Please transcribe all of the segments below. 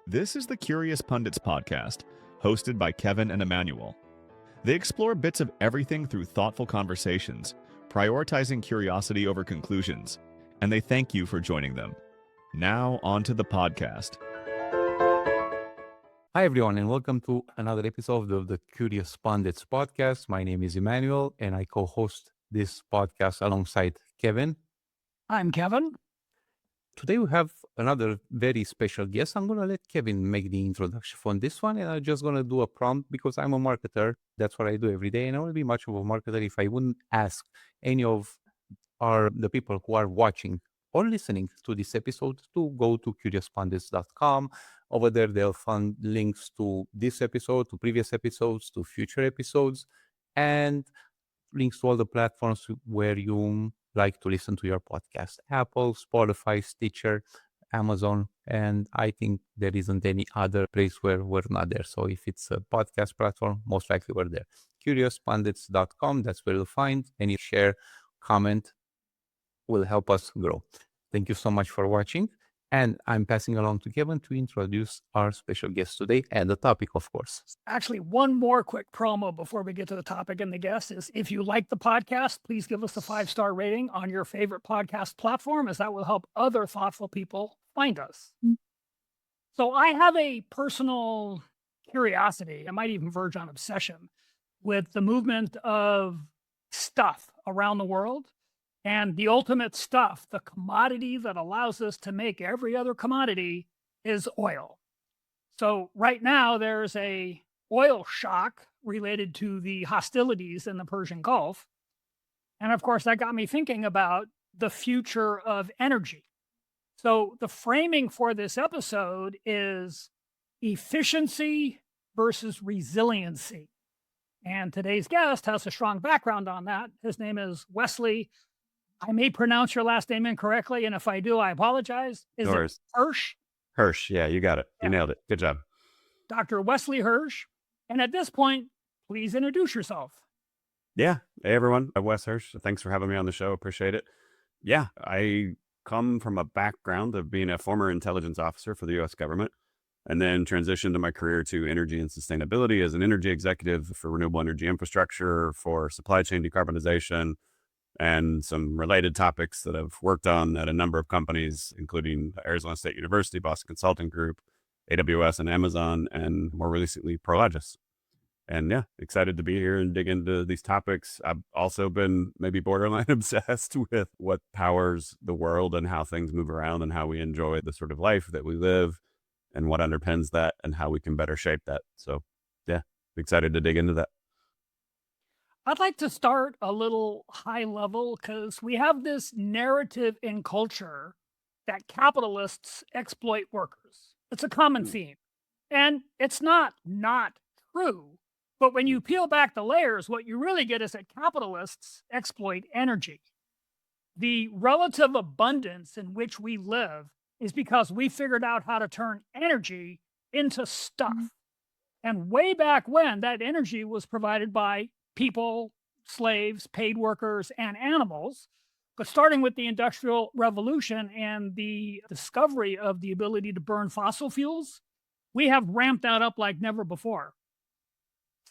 This is the Curious Pundits podcast, hosted by Kevin and Emanuel. They explore bits of everything through thoughtful conversations, prioritizing curiosity over conclusions, and they thank you for joining them. Now, on to the podcast. Hi, everyone, and welcome to another episode of the Curious Pundits podcast. My name is Emanuel, and I co-host this podcast alongside Kevin. I'm Kevin. Today, we have another very special guest. I'm going to let Kevin make the introduction for this one, and I'm just going to do a prompt because I'm a marketer. That's what I do every day, and I wouldn't be much of a marketer if I wouldn't ask any of the people who are watching or listening to this episode to go to CuriousPundits.com. Over there, they'll find links to this episode, to previous episodes, to future episodes, and links to all the platforms where you like to listen to your podcast: Apple, Spotify, Stitcher, Amazon, and I think there isn't any other place where we're not there. So if it's a podcast platform, most likely we're there. CuriousPundits.com, that's where you'll find any share, comment will help us grow. Thank you so much for watching. And I'm passing along to Kevin to introduce our special guest today and the topic, of course. Actually, one more quick promo before we get to the topic and the guest is if you like the podcast, please give us a 5-star rating on your favorite podcast platform, as that will help other thoughtful people find us. So I have a personal curiosity, I might even verge on obsession, with the movement of stuff around the world. And the ultimate stuff, the commodity that allows us to make every other commodity, is oil. So right now there's a oil shock related to the hostilities in the Persian Gulf. And of course, that got me thinking about the future of energy. So the framing for this episode is efficiency versus resiliency. And today's guest has a strong background on that. His name is Wesley. I may pronounce your last name incorrectly, and if I do, I apologize. Is it Herche? Herche, yeah, you got it. You nailed it. Good job. Dr. Wesley Herche. And at this point, please introduce yourself. Yeah. Hey, everyone. I'm Wes Herche. Thanks for having me on the show. Appreciate it. Yeah, I come from a background of being a former intelligence officer for the U.S. government, and then transitioned to my career to energy and sustainability as an energy executive for renewable energy infrastructure, for supply chain decarbonization, and some related topics that I've worked on at a number of companies, including Arizona State University, Boston Consulting Group, AWS and Amazon, and more recently, Prologis. And yeah, excited to be here and dig into these topics. I've also been maybe borderline obsessed with what powers the world and how things move around and how we enjoy the sort of life that we live and what underpins that and how we can better shape that. So yeah, excited to dig into that. I'd like to start a little high level because we have this narrative in culture that capitalists exploit workers. It's a common theme. And it's not true. But when you peel back the layers, what you really get is that capitalists exploit energy. The relative abundance in which we live is because we figured out how to turn energy into stuff. And way back when, that energy was provided by people, slaves, paid workers, and animals. But starting with the Industrial Revolution and the discovery of the ability to burn fossil fuels, we have ramped that up like never before.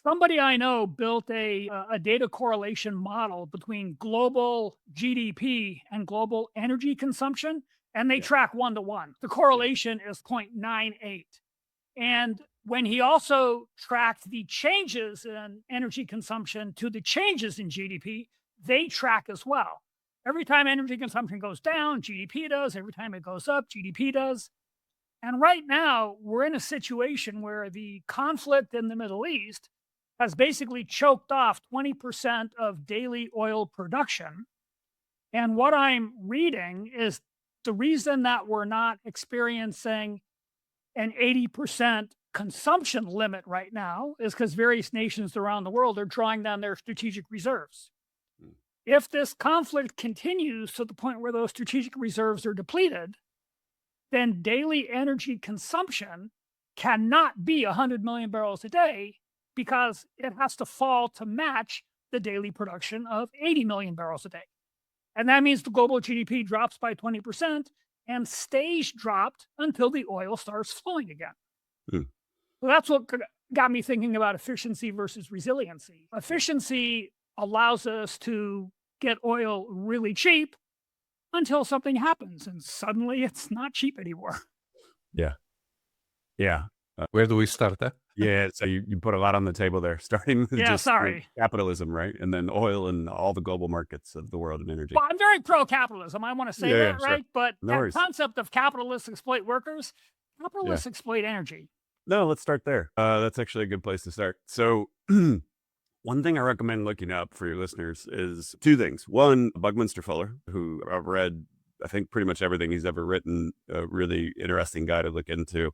Somebody I know built a data correlation model between global GDP and global energy consumption, and they track 1-to-1. The correlation is 0.98. And when he also tracked the changes in energy consumption to the changes in GDP, they track as well. Every time energy consumption goes down, GDP does. Every time it goes up, GDP does. And right now, we're in a situation where the conflict in the Middle East has basically choked off 20% of daily oil production. And what I'm reading is the reason that we're not experiencing an 80% consumption limit right now is because various nations around the world are drawing down their strategic reserves. If this conflict continues to the point where those strategic reserves are depleted, then daily energy consumption cannot be 100 million barrels a day because it has to fall to match the daily production of 80 million barrels a day. And that means the global GDP drops by 20% and stays dropped until the oil starts flowing again. Hmm. So that's what got me thinking about efficiency versus resiliency. Efficiency allows us to get oil really cheap until something happens and suddenly it's not cheap anymore. Yeah. Yeah. Where do we start? Yeah. So you put a lot on the table there, starting with Yeah, just sorry. capitalism, right? And then oil and all the global markets of the world and energy. Well, I'm very pro capitalism. I want to say Yeah, that, sure. right? But No that worries. concept of capitalists exploit workers, Yeah. capitalists exploit energy. No, let's start there. That's actually a good place to start. So, one thing I recommend looking up for your listeners is two things. One, Buckminster Fuller, who I've read, I think, pretty much everything he's ever written, a really interesting guy to look into.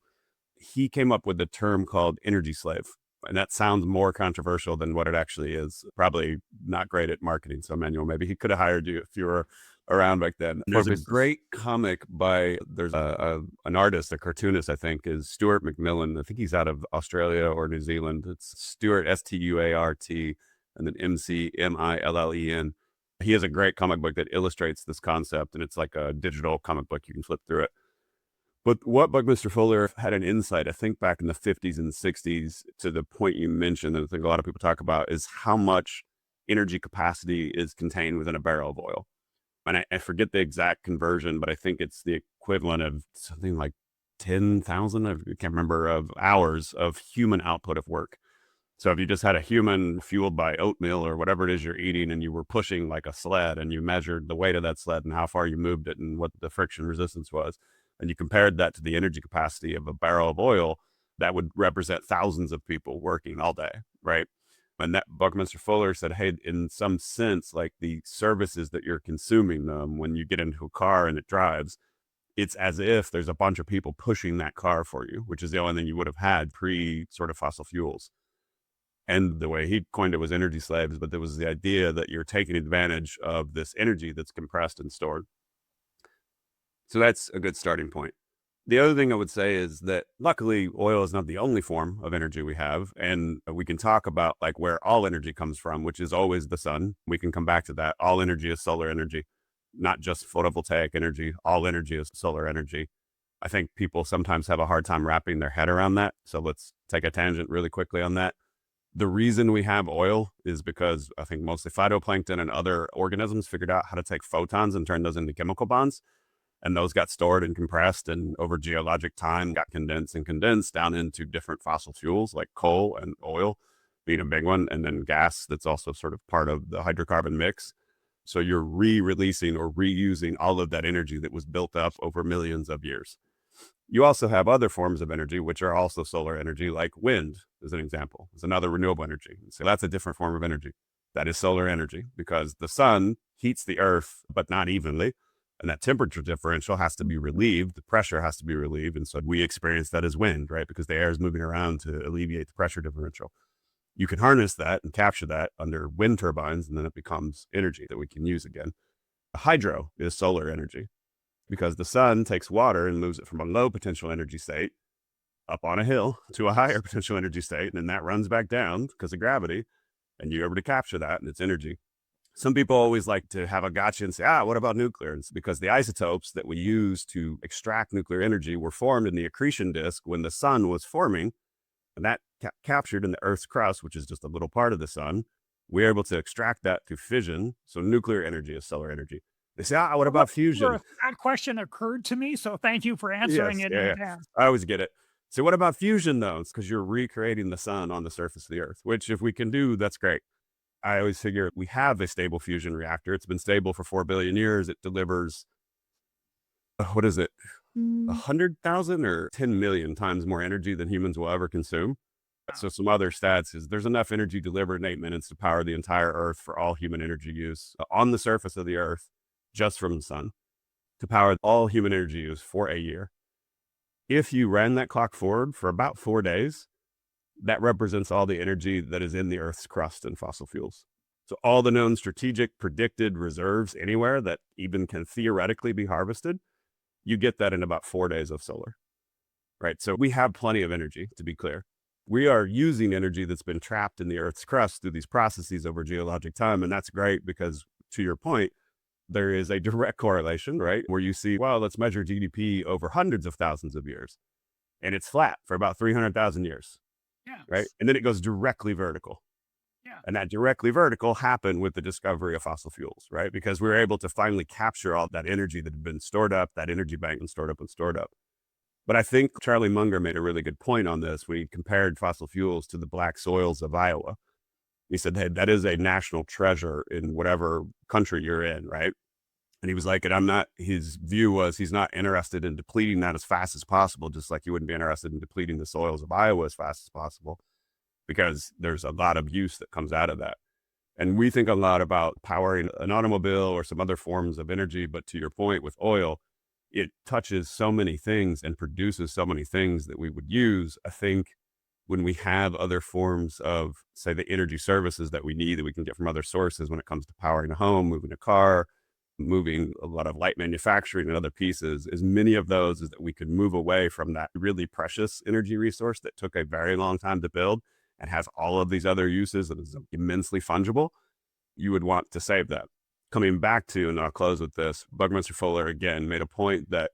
He came up with the term called energy slave. And that sounds more controversial than what it actually is. Probably not great at marketing. So, Emanuel, maybe he could have hired you if you were around back then. There's a business. great comic by, there's an artist, a cartoonist, I think, is Stuart McMillan. I think he's out of Australia or New Zealand. It's Stuart, Stuart, and then McMillen. He has a great comic book that illustrates this concept, and it's like a digital comic book. You can flip through it. But what Buckminster Fuller had an insight, I think back in the 50s and 60s, to the point you mentioned, that I think a lot of people talk about, is how much energy capacity is contained within a barrel of oil. And I forget the exact conversion, but I think it's the equivalent of something like 10,000, I can't remember, of hours of human output of work. So if you just had a human fueled by oatmeal or whatever it is you're eating, and you were pushing like a sled, and you measured the weight of that sled and how far you moved it and what the friction resistance was, and you compared that to the energy capacity of a barrel of oil, that would represent thousands of people working all day, right? And that Buckminster Fuller said, hey, in some sense, like the services that you're consuming, when you get into a car and it drives, it's as if there's a bunch of people pushing that car for you, which is the only thing you would have had pre sort of fossil fuels. And the way he coined it was energy slaves, but there was the idea that you're taking advantage of this energy that's compressed and stored. So that's a good starting point. The other thing I would say is that luckily oil is not the only form of energy we have. And we can talk about like where all energy comes from, which is always the sun. We can come back to that. All energy is solar energy, not just photovoltaic energy. All energy is solar energy. I think people sometimes have a hard time wrapping their head around that. So let's take a tangent really quickly on that. The reason we have oil is because I think mostly phytoplankton and other organisms figured out how to take photons and turn those into chemical bonds. And those got stored and compressed, and over geologic time got condensed down into different fossil fuels like coal and oil being a big one, and then gas that's also sort of part of the hydrocarbon mix. So you're re-releasing or reusing all of that energy that was built up over millions of years. You also have other forms of energy, which are also solar energy, like wind, as an example. It's another renewable energy. So that's a different form of energy. That is solar energy, because the sun heats the earth, but not evenly. And that temperature differential has to be relieved. The pressure has to be relieved. And so we experience that as wind, right? Because the air is moving around to alleviate the pressure differential. You can harness that and capture that under wind turbines, and then it becomes energy that we can use again. Hydro is solar energy, because the sun takes water and moves it from a low potential energy state up on a hill to a higher potential energy state. And then that runs back down because of gravity, and you're able to capture that, and it's energy. Some people always like to have a gotcha and say, what about nuclear? It's because the isotopes that we use to extract nuclear energy were formed in the accretion disk when the sun was forming, and that captured in the Earth's crust, which is just a little part of the sun. We're able to extract that through fission. So nuclear energy is solar energy. They say, what about fusion? That question occurred to me, so thank you for answering it in advance. I always get it. So what about fusion, though? It's because you're recreating the sun on the surface of the Earth, which if we can do, that's great. I always figure we have a stable fusion reactor. It's been stable for 4 billion years. It delivers, 100,000 or 10 million times more energy than humans will ever consume. So some other stats is there's enough energy delivered in 8 minutes to power the entire Earth for all human energy use on the surface of the Earth, just from the sun, to power all human energy use for a year. If you ran that clock forward for about 4 days, that represents all the energy that is in the Earth's crust and fossil fuels. So all the known strategic predicted reserves anywhere that even can theoretically be harvested, you get that in about 4 days of solar, right? So we have plenty of energy, to be clear. We are using energy that's been trapped in the Earth's crust through these processes over geologic time. And that's great because, to your point, there is a direct correlation, right? Where you see, let's measure GDP over hundreds of thousands of years. and it's flat for about 300,000 years, Yeah. right? And then it goes directly vertical. Yeah. And that directly vertical happened with the discovery of fossil fuels, right? Because we were able to finally capture all that energy that had been stored up, that energy bank and stored up and stored up. But I think Charlie Munger made a really good point on this when he compared fossil fuels to the black soils of Iowa. He said, hey, that is a national treasure in whatever country you're in, right? And he was like, and his view was he's not interested in depleting that as fast as possible, just like you wouldn't be interested in depleting the soils of Iowa as fast as possible, because there's a lot of use that comes out of that. And we think a lot about powering an automobile or some other forms of energy. But to your point with oil, it touches so many things and produces so many things that we would use. I think when we have other forms of, say, the energy services that we need that we can get from other sources when it comes to powering a home, moving a car, moving a lot of light manufacturing and other pieces, as many of those as that we could move away from that really precious energy resource that took a very long time to build and has all of these other uses and is immensely fungible, you would want to save that. Coming back to, and I'll close with this, Buckminster Fuller again made a point that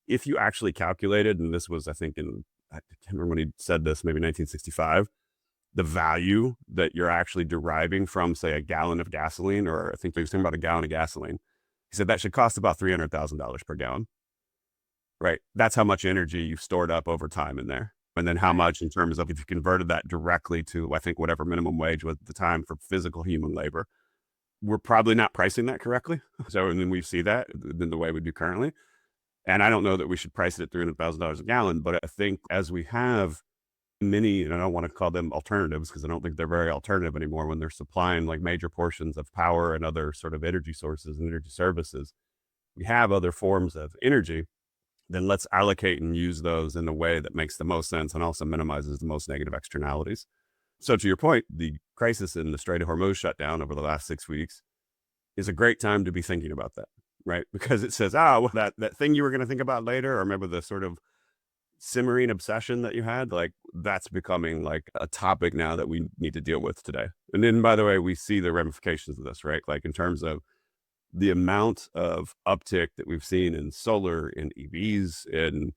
if you actually calculated, and this was, I think, I can't remember when he said this, maybe 1965, the value that you're actually deriving from, say, a gallon of gasoline, or I think he was talking about a gallon of gasoline. He said that should cost about $300,000 per gallon, right? That's how much energy you've stored up over time in there. And then how much in terms of if you converted that directly to, I think, whatever minimum wage was at the time for physical human labor, we're probably not pricing that correctly. So, and then we see that in the way we do currently. And I don't know that we should price it at $300,000 a gallon, but I think as we have many, and I don't want to call them alternatives because I don't think they're very alternative anymore when they're supplying like major portions of power and other sort of energy sources and energy services. We have other forms of energy, then let's allocate and use those in a way that makes the most sense and also minimizes the most negative externalities. So to your point, the crisis in the Strait of Hormuz shutdown over the last 6 weeks is a great time to be thinking about that, right? Because it says, well, that thing you were going to think about later, or remember the sort of simmering obsession that you had, like that's becoming like a topic now that we need to deal with today. And then, by the way, we see the ramifications of this, right? Like in terms of the amount of uptick that we've seen in solar, in EVs, in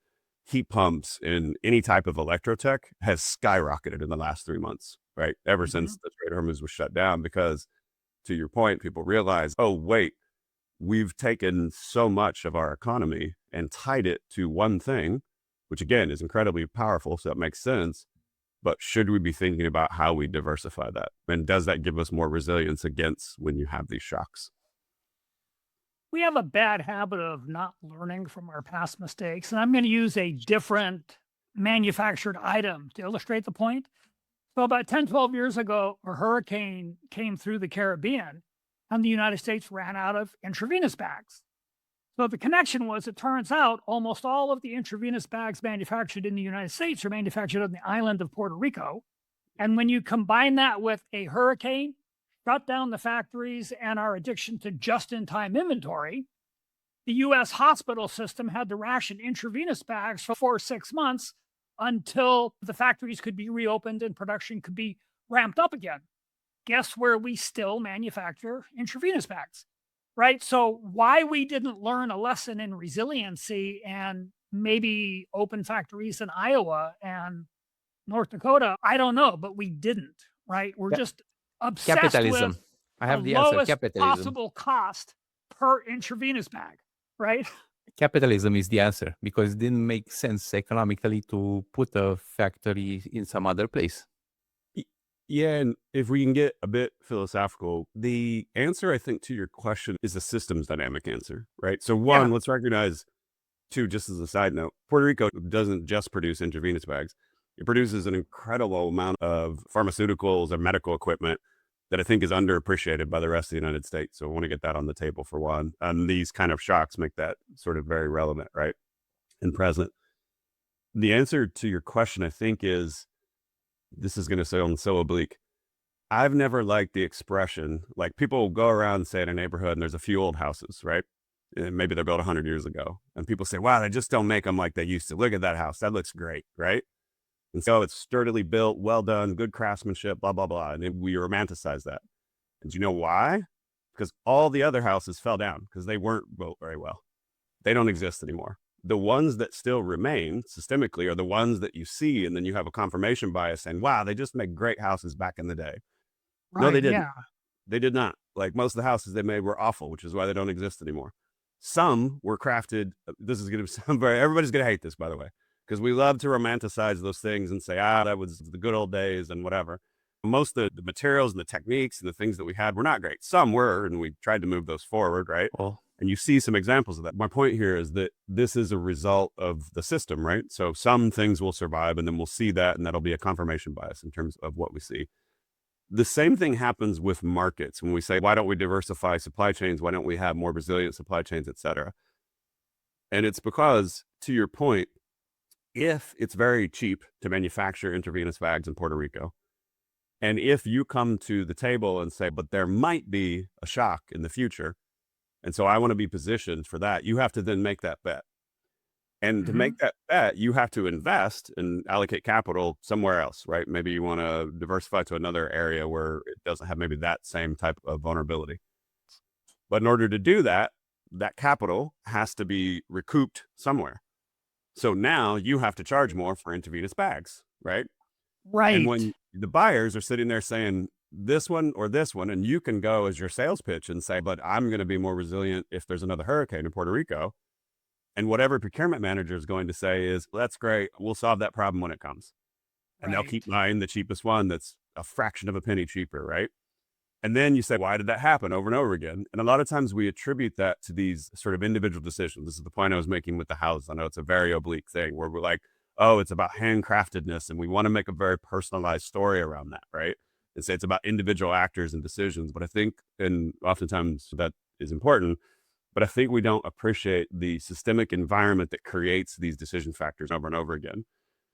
heat pumps, in any type of electrotech has skyrocketed in the last 3 months, right? Ever since the Strait of Hormuz was shut down, because to your point, people realize, oh, wait, we've taken so much of our economy and tied it to one thing, which again is incredibly powerful. So it makes sense. But should we be thinking about how we diversify that? And does that give us more resilience against when you have these shocks? We have a bad habit of not learning from our past mistakes. And I'm going to use a different manufactured item to illustrate the point. So about 10, 12 years ago, a hurricane came through the Caribbean and the United States ran out of intravenous bags. So the connection was, it turns out almost all of the intravenous bags manufactured in the United States are manufactured on the island of Puerto Rico. And when you combine that with a hurricane, shut down the factories, and our addiction to just-in-time inventory, the U.S. hospital system had to ration intravenous bags for 4 or 6 months until the factories could be reopened and production could be ramped up again. Guess where we still manufacture intravenous bags, right? So why we didn't learn a lesson in resiliency and maybe open factories in Iowa and North Dakota, I don't know, but we didn't, right? We're just obsessed Capitalism. with I have the the answer. lowest Capitalism. possible cost per intravenous bag, right? Capitalism is the answer because it didn't make sense economically to put a factory in some other place. Yeah, and if we can get a bit philosophical, the answer, I think, to your question is a systems dynamic answer, right? So one, let's recognize, two, just as a side note, Puerto Rico doesn't just produce intravenous bags. It produces an incredible amount of pharmaceuticals and medical equipment that I think is underappreciated by the rest of the United States. So I want to get that on the table for one. And these kind of shocks make that sort of very relevant, right? And present. The answer to your question, I think, is, this is going to sound so oblique. I've never liked the expression, like people go around, say, in a neighborhood and there's a few old houses, right? And maybe they're built 100 years ago. And people say, wow, they just don't make them like they used to. Look at that house. That looks great, right? And so it's sturdily built, well done, good craftsmanship, blah, blah, blah. And we romanticize that. And do you know why? Because all the other houses fell down because they weren't built very well. They don't exist anymore. The ones that still remain systemically are the ones that you see, and then you have a confirmation bias saying, wow, they just made great houses back in the day. No, they Right. didn't. Yeah. They did not. Like most of the houses they made were awful, which is why they don't exist anymore. Some were crafted. This is going to sound very, everybody's going to hate this, by the way, because we love to romanticize those things and say, that was the good old days and whatever. Most of the materials and the techniques and the things that we had were not great. Some were, and we tried to move those forward, right? Well, And you see some examples of that. My point here is that this is a result of the system, right? So some things will survive, and then we'll see that, and that'll be a confirmation bias in terms of what we see. The same thing happens with markets when we say, why don't we diversify supply chains? Why don't we have more resilient supply chains, et cetera? And it's because, to your point, if it's very cheap to manufacture intravenous bags in Puerto Rico, and if you come to the table and say, but there might be a shock in the future, and so I want to be positioned for that, you have to then make that bet. And to make that bet, you have to invest and allocate capital somewhere else, right? Maybe you want to diversify to another area where it doesn't have maybe that same type of vulnerability. But in order to do that, that capital has to be recouped somewhere. So now you have to charge more for intravenous bags, right? Right. And when the buyers are sitting there saying this one or this one, and you can go as your sales pitch and say, but I'm going to be more resilient if there's another hurricane in Puerto Rico. And whatever procurement manager is going to say is, well, that's great. We'll solve that problem when it comes. And they'll keep buying the cheapest one that's a fraction of a penny cheaper, right? And then you say, why did that happen over and over again? And a lot of times we attribute that to these sort of individual decisions. This is the point I was making with the house. I know it's a very oblique thing where we're like, oh, it's about handcraftedness. And we want to make a very personalized story around that, right? And say it's about individual actors and decisions. But I think, and oftentimes that is important, but I think we don't appreciate the systemic environment that creates these decision factors over and over again.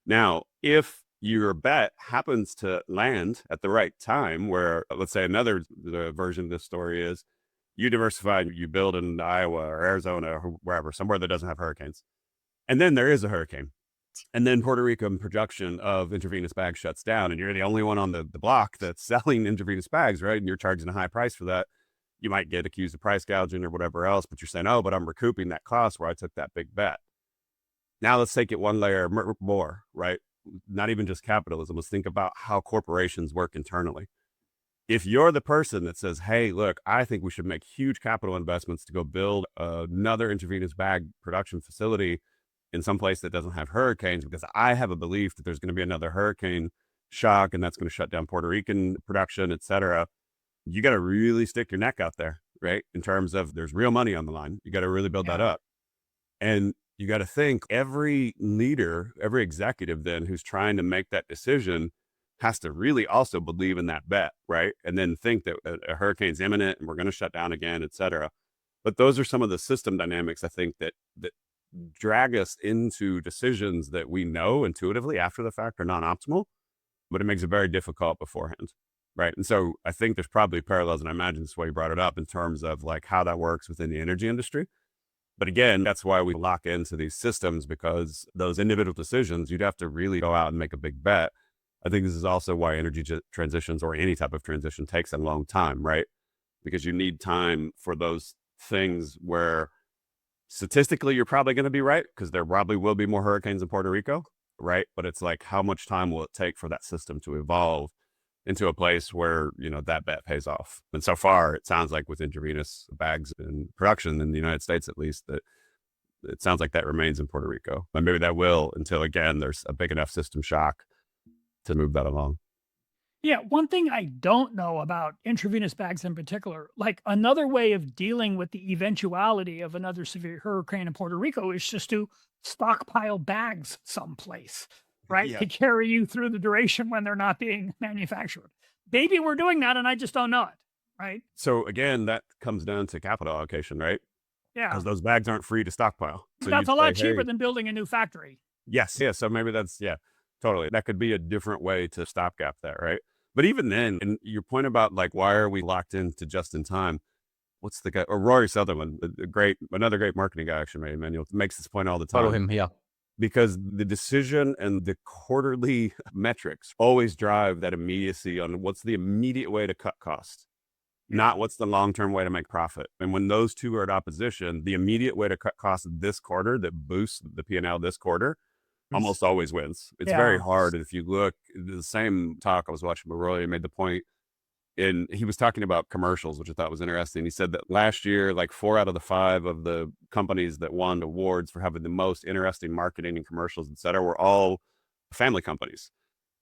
Now, if your bet happens to land at the right time, where let's say another version of this story is you diversify, you build in Iowa or Arizona or wherever, somewhere that doesn't have hurricanes. And then there is a hurricane. And then Puerto Rican production of intravenous bags shuts down, and you're the only one on the block that's selling intravenous bags, right? And you're charging a high price for that. You might get accused of price gouging or whatever else, but you're saying, oh, but I'm recouping that cost where I took that big bet. Now let's take it one layer more, right? Not even just capitalism. Let's think about how corporations work internally. If you're the person that says, hey, look, I think we should make huge capital investments to go build another intravenous bag production facility in some place that doesn't have hurricanes, because I have a belief that there's going to be another hurricane shock and that's going to shut down Puerto Rican production, et cetera. You got to really stick your neck out there, right? In terms of there's real money on the line. You got to really build that up. And you got to think every leader, every executive then who's trying to make that decision has to really also believe in that bet, right? And then think that a hurricane's imminent and we're going to shut down again, et cetera. But those are some of the system dynamics, I think, that drag us into decisions that we know intuitively after the fact are non-optimal, but it makes it very difficult beforehand. Right. And so I think there's probably parallels, and I imagine that's why you brought it up in terms of like how that works within the energy industry. But again, that's why we lock into these systems, because those individual decisions, you'd have to really go out and make a big bet. I think this is also why energy transitions or any type of transition takes a long time, right? Because you need time for those things where statistically you're probably going to be right, because there probably will be more hurricanes in Puerto Rico, right? But it's like, how much time will it take for that system to evolve into a place where, you know, that bet pays off? And so far, it sounds like with intravenous bags in production in the United States, at least, that it sounds like that remains in Puerto Rico. But maybe that will until, again, there's a big enough system shock to move that along. Yeah, one thing I don't know about intravenous bags in particular, like another way of dealing with the eventuality of another severe hurricane in Puerto Rico is just to stockpile bags someplace, right? Yeah. To carry you through the duration when they're not being manufactured. Maybe we're doing that and I just don't know it, right? So again, that comes down to capital allocation, right? Yeah. Because those bags aren't free to stockpile. So That's you'd a lot say, cheaper hey, than building a new factory. yes. Yeah. So maybe that's, yeah, totally. That could be a different way to stopgap that, right? But even then, and your point about like, why are we locked into just in time? What's the guy, or Rory Sutherland, another great marketing guy, actually, Emanuel, makes this point all the time. follow him, yeah. Because the decision and the quarterly metrics always drive that immediacy on what's the immediate way to cut costs. not what's the long-term way to make profit. And when those two are at opposition, the immediate way to cut costs this quarter that boosts the P&L this quarter almost always wins. It's very Yeah. hard. If you look, the same talk I was watching, Roy made the point, and he was talking about commercials, which I thought was interesting. He said that last year, like 4 out of the 5 of the companies that won awards for having the most interesting marketing and commercials, et cetera, were all family companies.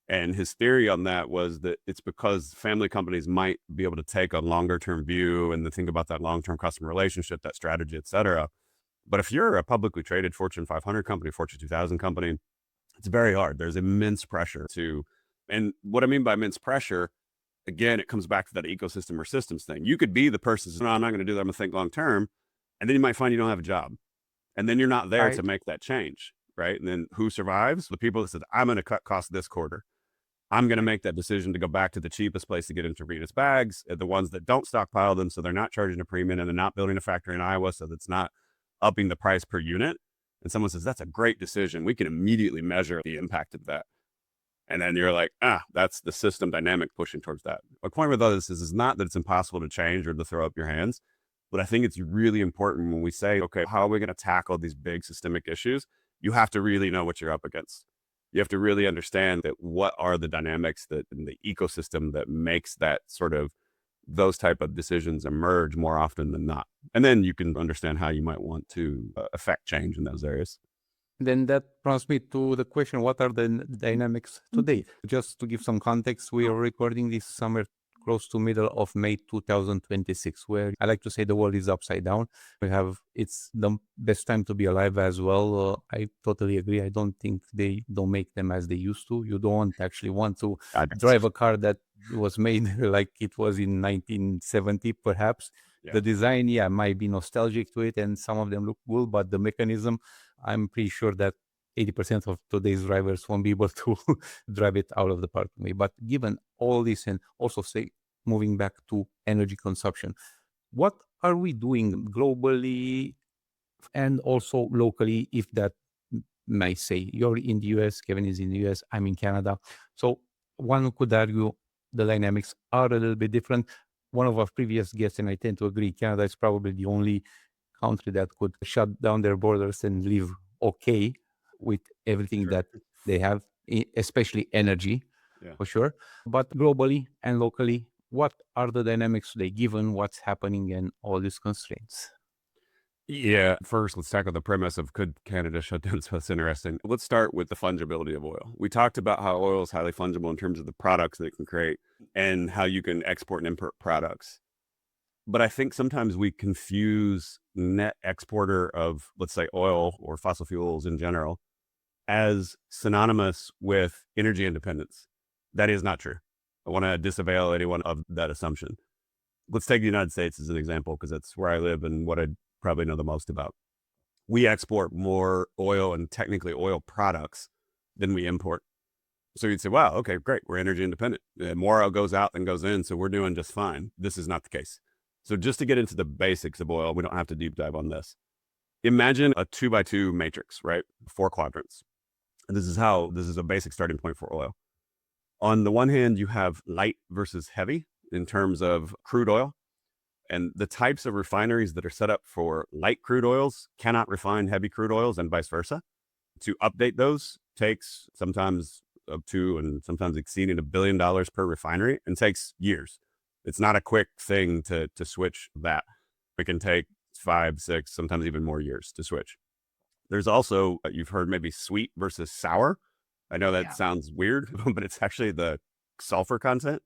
And his theory on that was that it's because family companies might be able to take a longer term view and to think about that long-term customer relationship, that strategy, et cetera. But if you're a publicly traded Fortune 500 company, Fortune 2000 company, it's very hard. There's immense pressure to, and what I mean by immense pressure, again, it comes back to that ecosystem or systems thing. You could be the person who says, no, I'm not going to do that. I'm going to think long term. And then you might find you don't have a job. And then you're not there to make that change, right? And then who survives? The people that said, I'm going to cut costs this quarter. I'm going to make that decision to go back to the cheapest place to get intravenous bags, the ones that don't stockpile them, so they're not charging a premium, and they're not building a factory in Iowa, so that's not upping the price per unit. And someone says, that's a great decision. We can immediately measure the impact of that. And then you're like, that's the system dynamic pushing towards that. My point with all this is not that it's impossible to change or to throw up your hands, but I think it's really important when we say, okay, how are we going to tackle these big systemic issues? You have to really know what you're up against. You have to really understand that what are the dynamics that in the ecosystem that makes that sort of those type of decisions emerge more often than not. And then you can understand how you might want to affect change in those areas. Then that prompts me to the question, what are the dynamics today? Just to give some context, we are recording this summer close to middle of May 2026, where I like to say the world is upside down. It's the best time to be alive as well. I totally agree. I don't think they don't make them as they used to. You don't actually want to drive a car that was made like it was in 1970, perhaps. Yeah. The design, might be nostalgic to it, and some of them look cool, but the mechanism, I'm pretty sure that 80% of today's drivers won't be able to drive it out of the park. But given all this, and also say, moving back to energy consumption, what are we doing globally and also locally, if that may say? You're in the US, Kevin is in the US, I'm in Canada. So one could argue the dynamics are a little bit different. One of our previous guests, and I tend to agree, Canada is probably the only country that could shut down their borders and live okay with everything that they have, especially energy, for sure. But globally and locally, what are the dynamics today, given what's happening and all these constraints? Yeah, first, let's tackle the premise of could Canada shut down? So that's interesting. Let's start with the fungibility of oil. We talked about how oil is highly fungible in terms of the products that it can create and how you can export and import products. But I think sometimes we confuse net exporter of, let's say, oil or fossil fuels in general as synonymous with energy independence. That is not true. I want to disavow anyone of that assumption. Let's take the United States as an example, because that's where I live and what I probably know the most about. We export more oil and technically oil products than we import. So you'd say, wow, okay, great. We're energy independent. More oil goes out than goes in, so we're doing just fine. This is not the case. So just to get into the basics of oil, we don't have to deep dive on this. Imagine a 2x2 matrix, right? 4 quadrants. And this is a basic starting point for oil. On the one hand, you have light versus heavy in terms of crude oil. And the types of refineries that are set up for light crude oils cannot refine heavy crude oils and vice versa. To update those takes sometimes up to and sometimes exceeding $1 billion per refinery, and takes years. It's not a quick thing to switch that. It can take 5, 6, sometimes even more years to switch. There's also, you've heard maybe sweet versus sour. I know that sounds weird, but it's actually the sulfur content.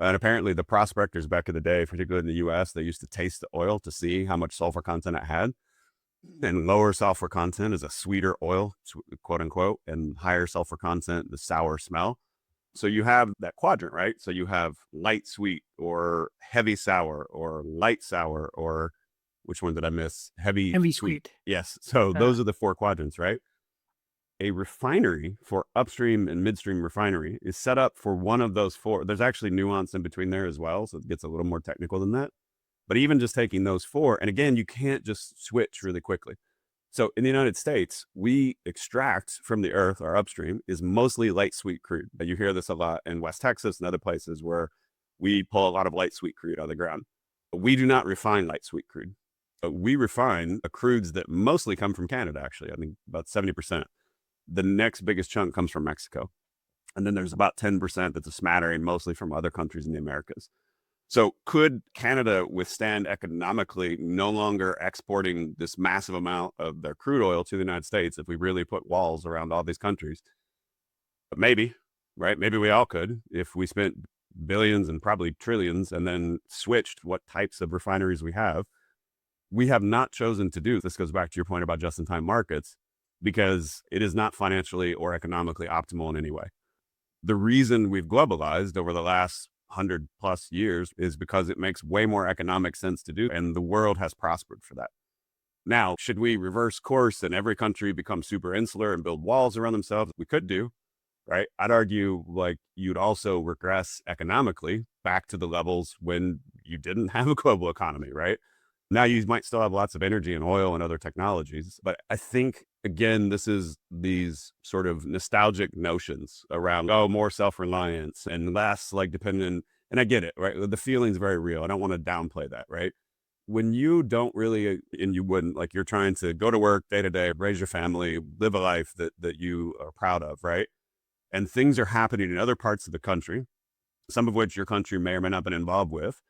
And apparently the prospectors back in the day, particularly in the US, they used to taste the oil to see how much sulfur content it had. And lower sulfur content is a sweeter oil, quote unquote, and higher sulfur content, the sour smell. So you have that quadrant, right? So you have light sweet or heavy sour or light sour, or which one did I miss? Heavy sweet. Yes. So those are the 4 quadrants, right? A refinery for upstream and midstream refinery is set up for one of those 4. There's actually nuance in between there as well, so it gets a little more technical than that. But even just taking those 4, and again, you can't just switch really quickly. So in the United States, we extract from the earth, our upstream is mostly light sweet crude. You hear this a lot in West Texas and other places where we pull a lot of light sweet crude out of the ground. We do not refine light sweet crude. We refine crudes that mostly come from Canada, actually. I think about 70%. The next biggest chunk comes from Mexico. And then there's about 10% that's a smattering, mostly from other countries in the Americas. So could Canada withstand economically no longer exporting this massive amount of their crude oil to the United States if we really put walls around all these countries? Maybe, right? Maybe we all could if we spent billions and probably trillions and then switched what types of refineries we have. We have not chosen to do this. Goes back to your point about just-in-time markets, because it is not financially or economically optimal in any way. The reason we've globalized over the last 100 plus years is because it makes way more economic sense to do, and the world has prospered for that. Now, should we reverse course and every country become super insular and build walls around themselves? We could do, right? I'd argue like you'd also regress economically back to the levels when you didn't have a global economy, right? Now you might still have lots of energy and oil and other technologies, but I think, again, this is these sort of nostalgic notions around, oh, more self-reliance and less like dependent. And I get it, right? The feeling's very real. I don't want to downplay that, right? When you don't really, and you wouldn't, like you're trying to go to work day to day, raise your family, live a life that you are proud of, right? And things are happening in other parts of the country, some of which your country may or may not have been involved with.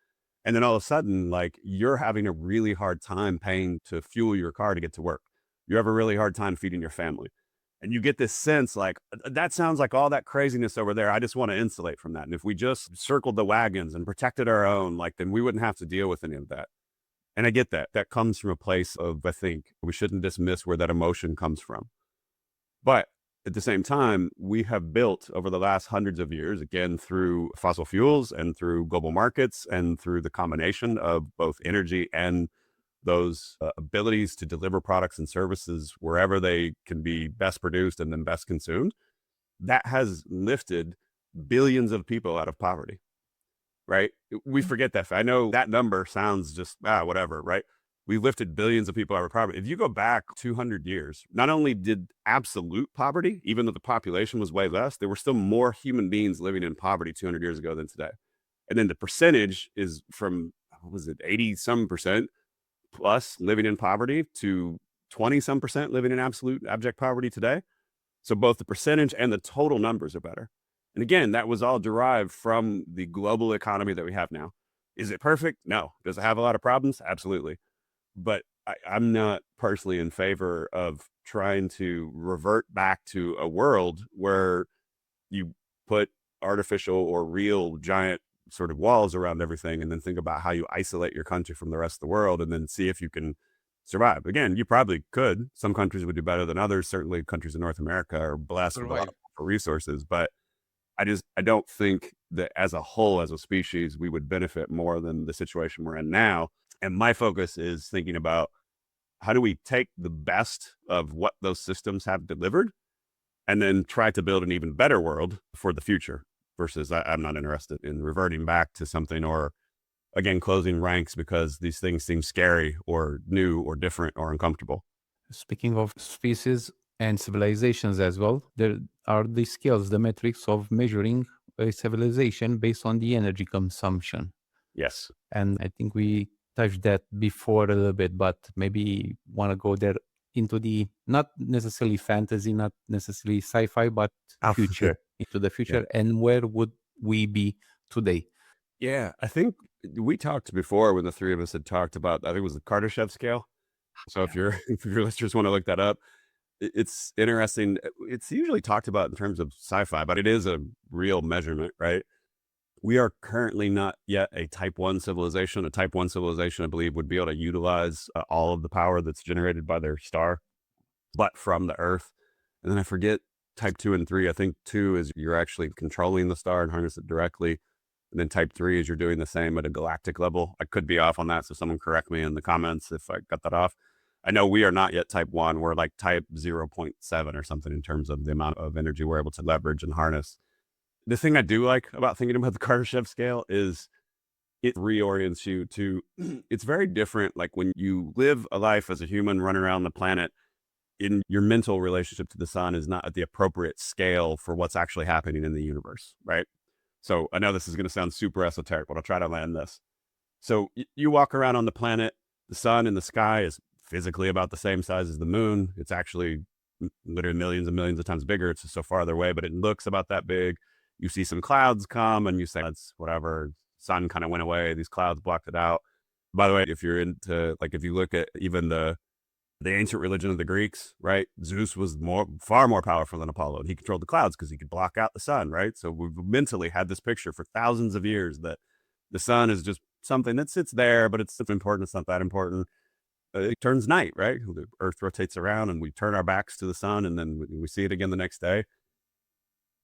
And then all of a sudden, like you're having a really hard time paying to fuel your car to get to work. You have a really hard time feeding your family. And you get this sense like, that sounds like all that craziness over there. I just want to insulate from that. And if we just circled the wagons and protected our own, like then we wouldn't have to deal with any of that. And I get that. That comes from a place of, I think we shouldn't dismiss where that emotion comes from. But at the same time, we have built over the last hundreds of years, again, through fossil fuels and through global markets and through the combination of both energy and those abilities to deliver products and services wherever they can be best produced and then best consumed, that has lifted billions of people out of poverty, right? We forget that. I know that number sounds just, whatever, right? We lifted billions of people out of poverty. If you go back 200 years, not only did absolute poverty, even though the population was way less, there were still more human beings living in poverty 200 years ago than today. And then the percentage is from, 80 some percent plus living in poverty to 20 some percent living in absolute abject poverty today. So both the percentage and the total numbers are better. And again, that was all derived from the global economy that we have now. Is it perfect? No. Does it have a lot of problems? Absolutely. But I'm not personally in favor of trying to revert back to a world where you put artificial or real giant sort of walls around everything and then think about how you isolate your country from the rest of the world and then see if you can survive. Again, you probably could. Some countries would do better than others. Certainly countries in North America are blessed with a lot of resources, but I don't think that as a whole, as a species, we would benefit more than the situation we're in now. And my focus is thinking about how do we take the best of what those systems have delivered and then try to build an even better world for the future versus I'm not interested in reverting back to something or, again, closing ranks because these things seem scary or new or different or uncomfortable. Speaking of species and civilizations as well, there are the scales, the metrics of measuring a civilization based on the energy consumption. Yes. And I think we touched that before a little bit, but maybe want to go there into the, not necessarily fantasy, not necessarily sci-fi, but future, into the future. Yeah. And where would we be today? Yeah, I think we talked before when the three of us had talked about, I think it was the Kardashev scale. So if your listeners want to look that up, it's interesting. It's usually talked about in terms of sci-fi, but it is a real measurement, right? We are currently not yet a type 1 civilization. A type 1 civilization, I believe, would be able to utilize all of the power that's generated by their star, but from the Earth. And then I forget type 2 and 3. I think 2 is you're actually controlling the star and harness it directly. And then type 3 is you're doing the same at a galactic level. I could be off on that, so someone correct me in the comments if I got that off. I know we are not yet type 1. We're like type 0.7 or something in terms of the amount of energy we're able to leverage and harness. The thing I do like about thinking about the Kardashev scale is it reorients you to, it's very different. Like when you live a life as a human, run around the planet, in your mental relationship to the sun is not at the appropriate scale for what's actually happening in the universe, right? So I know this is going to sound super esoteric, but I'll try to land this. So you walk around on the planet, the sun in the sky is physically about the same size as the moon. It's actually literally millions and millions of times bigger. It's just so farther away, but it looks about that big. You see some clouds come and you say, that's whatever. Sun kind of went away. These clouds blocked it out. By the way, if you're into, like, if you look at even the ancient religion of the Greeks, right? Zeus was far more powerful than Apollo, and he controlled the clouds because he could block out the sun, right? So we've mentally had this picture for thousands of years that the sun is just something that sits there, but it's important. It's not that important. It turns night, right? The Earth rotates around, and we turn our backs to the sun, and then we see it again the next day.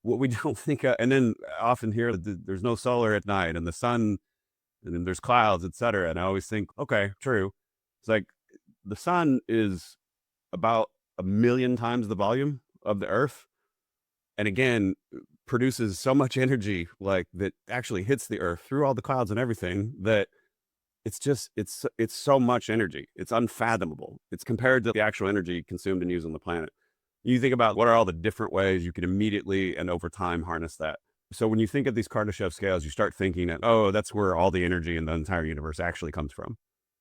What we don't think of, and then often here, there's no solar at night, and the sun, and then there's clouds, etc. And I always think, okay, true. It's like, the sun is about 1 million times the volume of the Earth. And again, produces so much energy, like, that actually hits the Earth through all the clouds and everything, that it's so much energy. It's unfathomable. It's compared to the actual energy consumed and used on the planet. You think about what are all the different ways you can immediately and over time harness that. So when you think of these Kardashev scales, you start thinking that, oh, that's where all the energy in the entire universe actually comes from.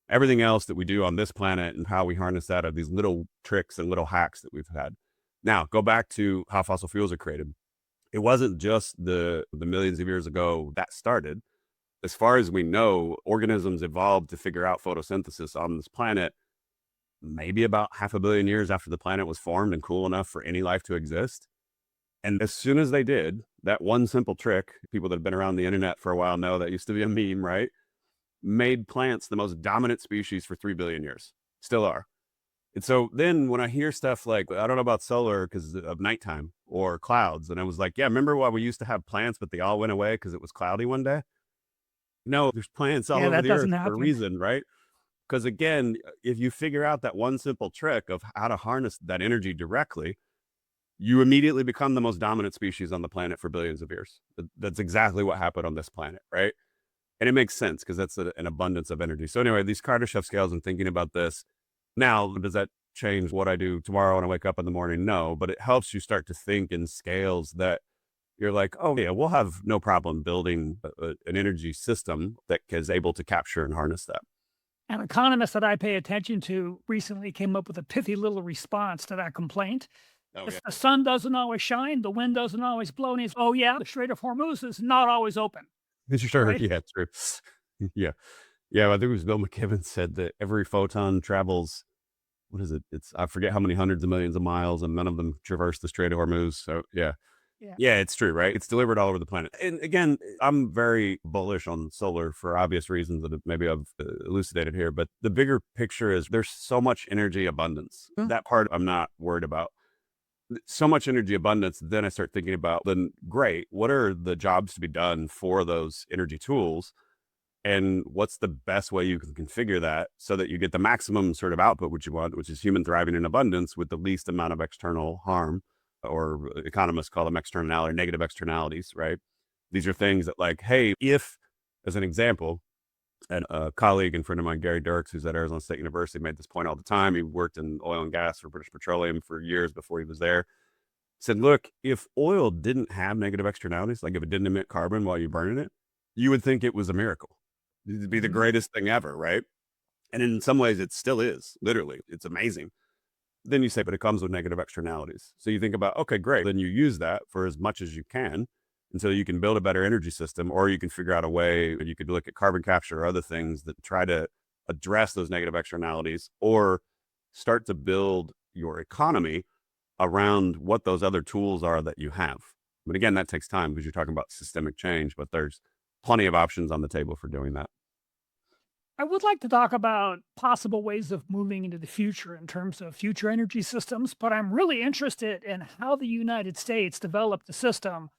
Everything else that we do on this planet and how we harness that are these little tricks and little hacks that we've had. Now, go back to how fossil fuels are created. It wasn't just the millions of years ago that started. As far as we know, organisms evolved to figure out photosynthesis on this planet maybe about 500 million years after the planet was formed and cool enough for any life to exist. And as soon as they did, that one simple trick, people that have been around the internet for a while know that used to be a meme, right? Made plants the most dominant species for 3 billion years. Still are. And so then when I hear stuff like, I don't know about solar because of nighttime or clouds, and I was like, yeah, remember why we used to have plants, but they all went away because it was cloudy one day? No, there's plants all Yeah, over that the earth doesn't for a happen. reason, right? Because again, if you figure out that one simple trick of how to harness that energy directly, you immediately become the most dominant species on the planet for billions of years. That's exactly what happened on this planet, right? And it makes sense because that's an abundance of energy. So anyway, these Kardashev scales, I'm thinking about this. Now, does that change what I do tomorrow when I wake up in the morning? No, but it helps you start to think in scales that you're like, oh yeah, we'll have no problem building an energy system that is able to capture and harness that. An economist that I pay attention to recently came up with a pithy little response to that complaint. Oh, If yeah. the sun doesn't always shine, the wind doesn't always blow, and he's, oh yeah, the Strait of Hormuz is not always open. Sure. Right? Yeah, true. Yeah. Yeah. I think it was Bill McKibben said that every photon travels, what is it? I forget how many hundreds of millions of miles, and none of them traverse the Strait of Hormuz. So yeah. Yeah. Yeah, it's true, right? It's delivered all over the planet. And again, I'm very bullish on solar for obvious reasons that maybe I've elucidated here. But the bigger picture is there's so much energy abundance. That part I'm not worried about. So much energy abundance. Then I start thinking about, then great, what are the jobs to be done for those energy tools? And what's the best way you can configure that so that you get the maximum sort of output, which you want, which is human thriving in abundance with the least amount of external harm, or economists call them externality, negative externalities, right? These are things that, like, hey, if, as an example, and a colleague and friend of mine, Gary Dirks, who's at Arizona State University, made this point all the time. He worked in oil and gas for British Petroleum for years before he was there. Said, look, if oil didn't have negative externalities, like if it didn't emit carbon while you're burning it, you would think it was a miracle. It'd be the greatest thing ever, right? And in some ways, it still is. Literally, it's amazing. Then you say, but it comes with negative externalities. So you think about, okay, great. Then you use that for as much as you can until you can build a better energy system, or you can figure out a way, you could look at carbon capture or other things that try to address those negative externalities, or start to build your economy around what those other tools are that you have. But again, that takes time because you're talking about systemic change, but there's plenty of options on the table for doing that. I would like to talk about possible ways of moving into the future in terms of future energy systems, but I'm really interested in how the United States developed a system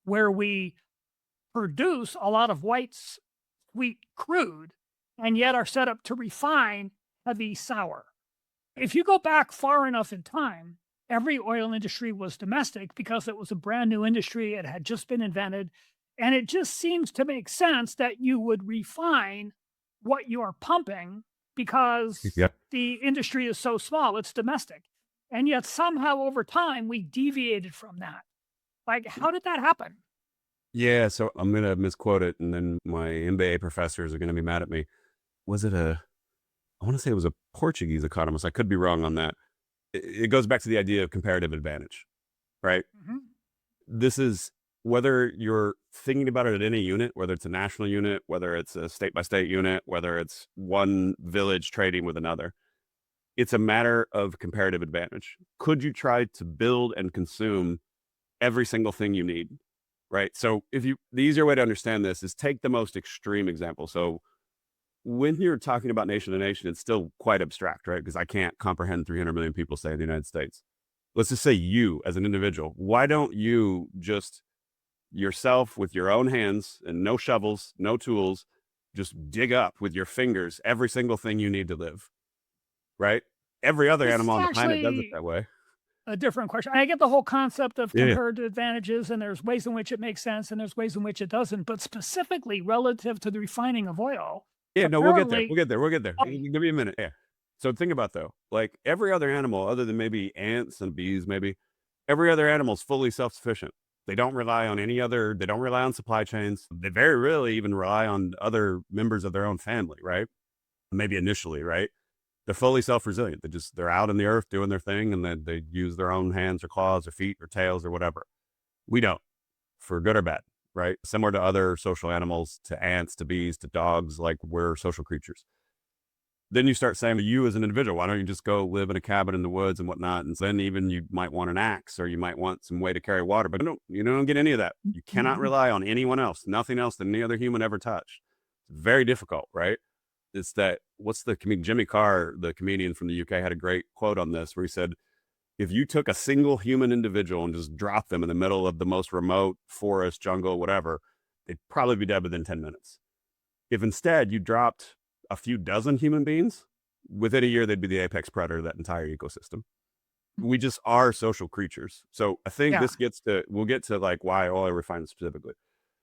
where we produce a lot of white, sweet crude and yet are set up to refine heavy sour. If you go back far enough in time, every oil industry was domestic because it was a brand new industry. It had just been invented. And it just seems to make sense that you would refine what you are pumping because Yep. the industry is so small, it's domestic. And yet somehow over time, we deviated from that. Like, how did that happen? Yeah, so I'm going to misquote it, and then my MBA professors are going to be mad at me. I want to say it was a Portuguese economist. I could be wrong on that. It goes back to the idea of comparative advantage, right? Mhm. This is whether you're thinking about it at any unit, whether it's a national unit, whether it's a state by state unit, whether it's one village trading with another. It's a matter of comparative advantage. Could you try to build and consume every single thing you need? Right. So the easier way to understand this is take the most extreme example. So when you're talking about nation to nation, it's still quite abstract, right? Because I can't comprehend 300 million people, say, in the United States. Let's just say you as an individual. Why don't you just yourself with your own hands and no shovels, no tools, just dig up with your fingers every single thing you need to live, right? Every other This is animal on the planet does it actually that way. a different question. I get the whole concept of Yeah. comparative advantages, and there's ways in which it makes sense, and there's ways in which it doesn't. But specifically relative to the refining of oil, Yeah, no, we'll get there. apparently, We'll get there. We'll get there. oh, Give me a minute. Yeah. So think about though, like every other animal, other than maybe ants and bees, maybe every other animal is fully self-sufficient. They don't rely on they don't rely on supply chains. They very rarely even rely on other members of their own family, right? Maybe initially, right? They're fully self-resilient. They're out in the earth doing their thing, and then they use their own hands or claws or feet or tails or whatever. We don't, for good or bad, right? Similar to other social animals, to ants, to bees, to dogs, like we're social creatures. Then you start saying to you as an individual, why don't you just go live in a cabin in the woods and whatnot? And then even you might want an axe, or you might want some way to carry water, but you don't get any of that. You cannot rely on anyone else, nothing else that any other human ever touched. It's very difficult, right? It's that, what's the comedian, Jimmy Carr, the comedian from the UK, had a great quote on this where he said, if you took a single human individual and just dropped them in the middle of the most remote forest, jungle, whatever, they'd probably be dead within 10 minutes. If instead you dropped a few dozen human beings, within a year, they'd be the apex predator of that entire ecosystem. We just are social creatures. So I think yeah. we'll get to like why oil refining specifically.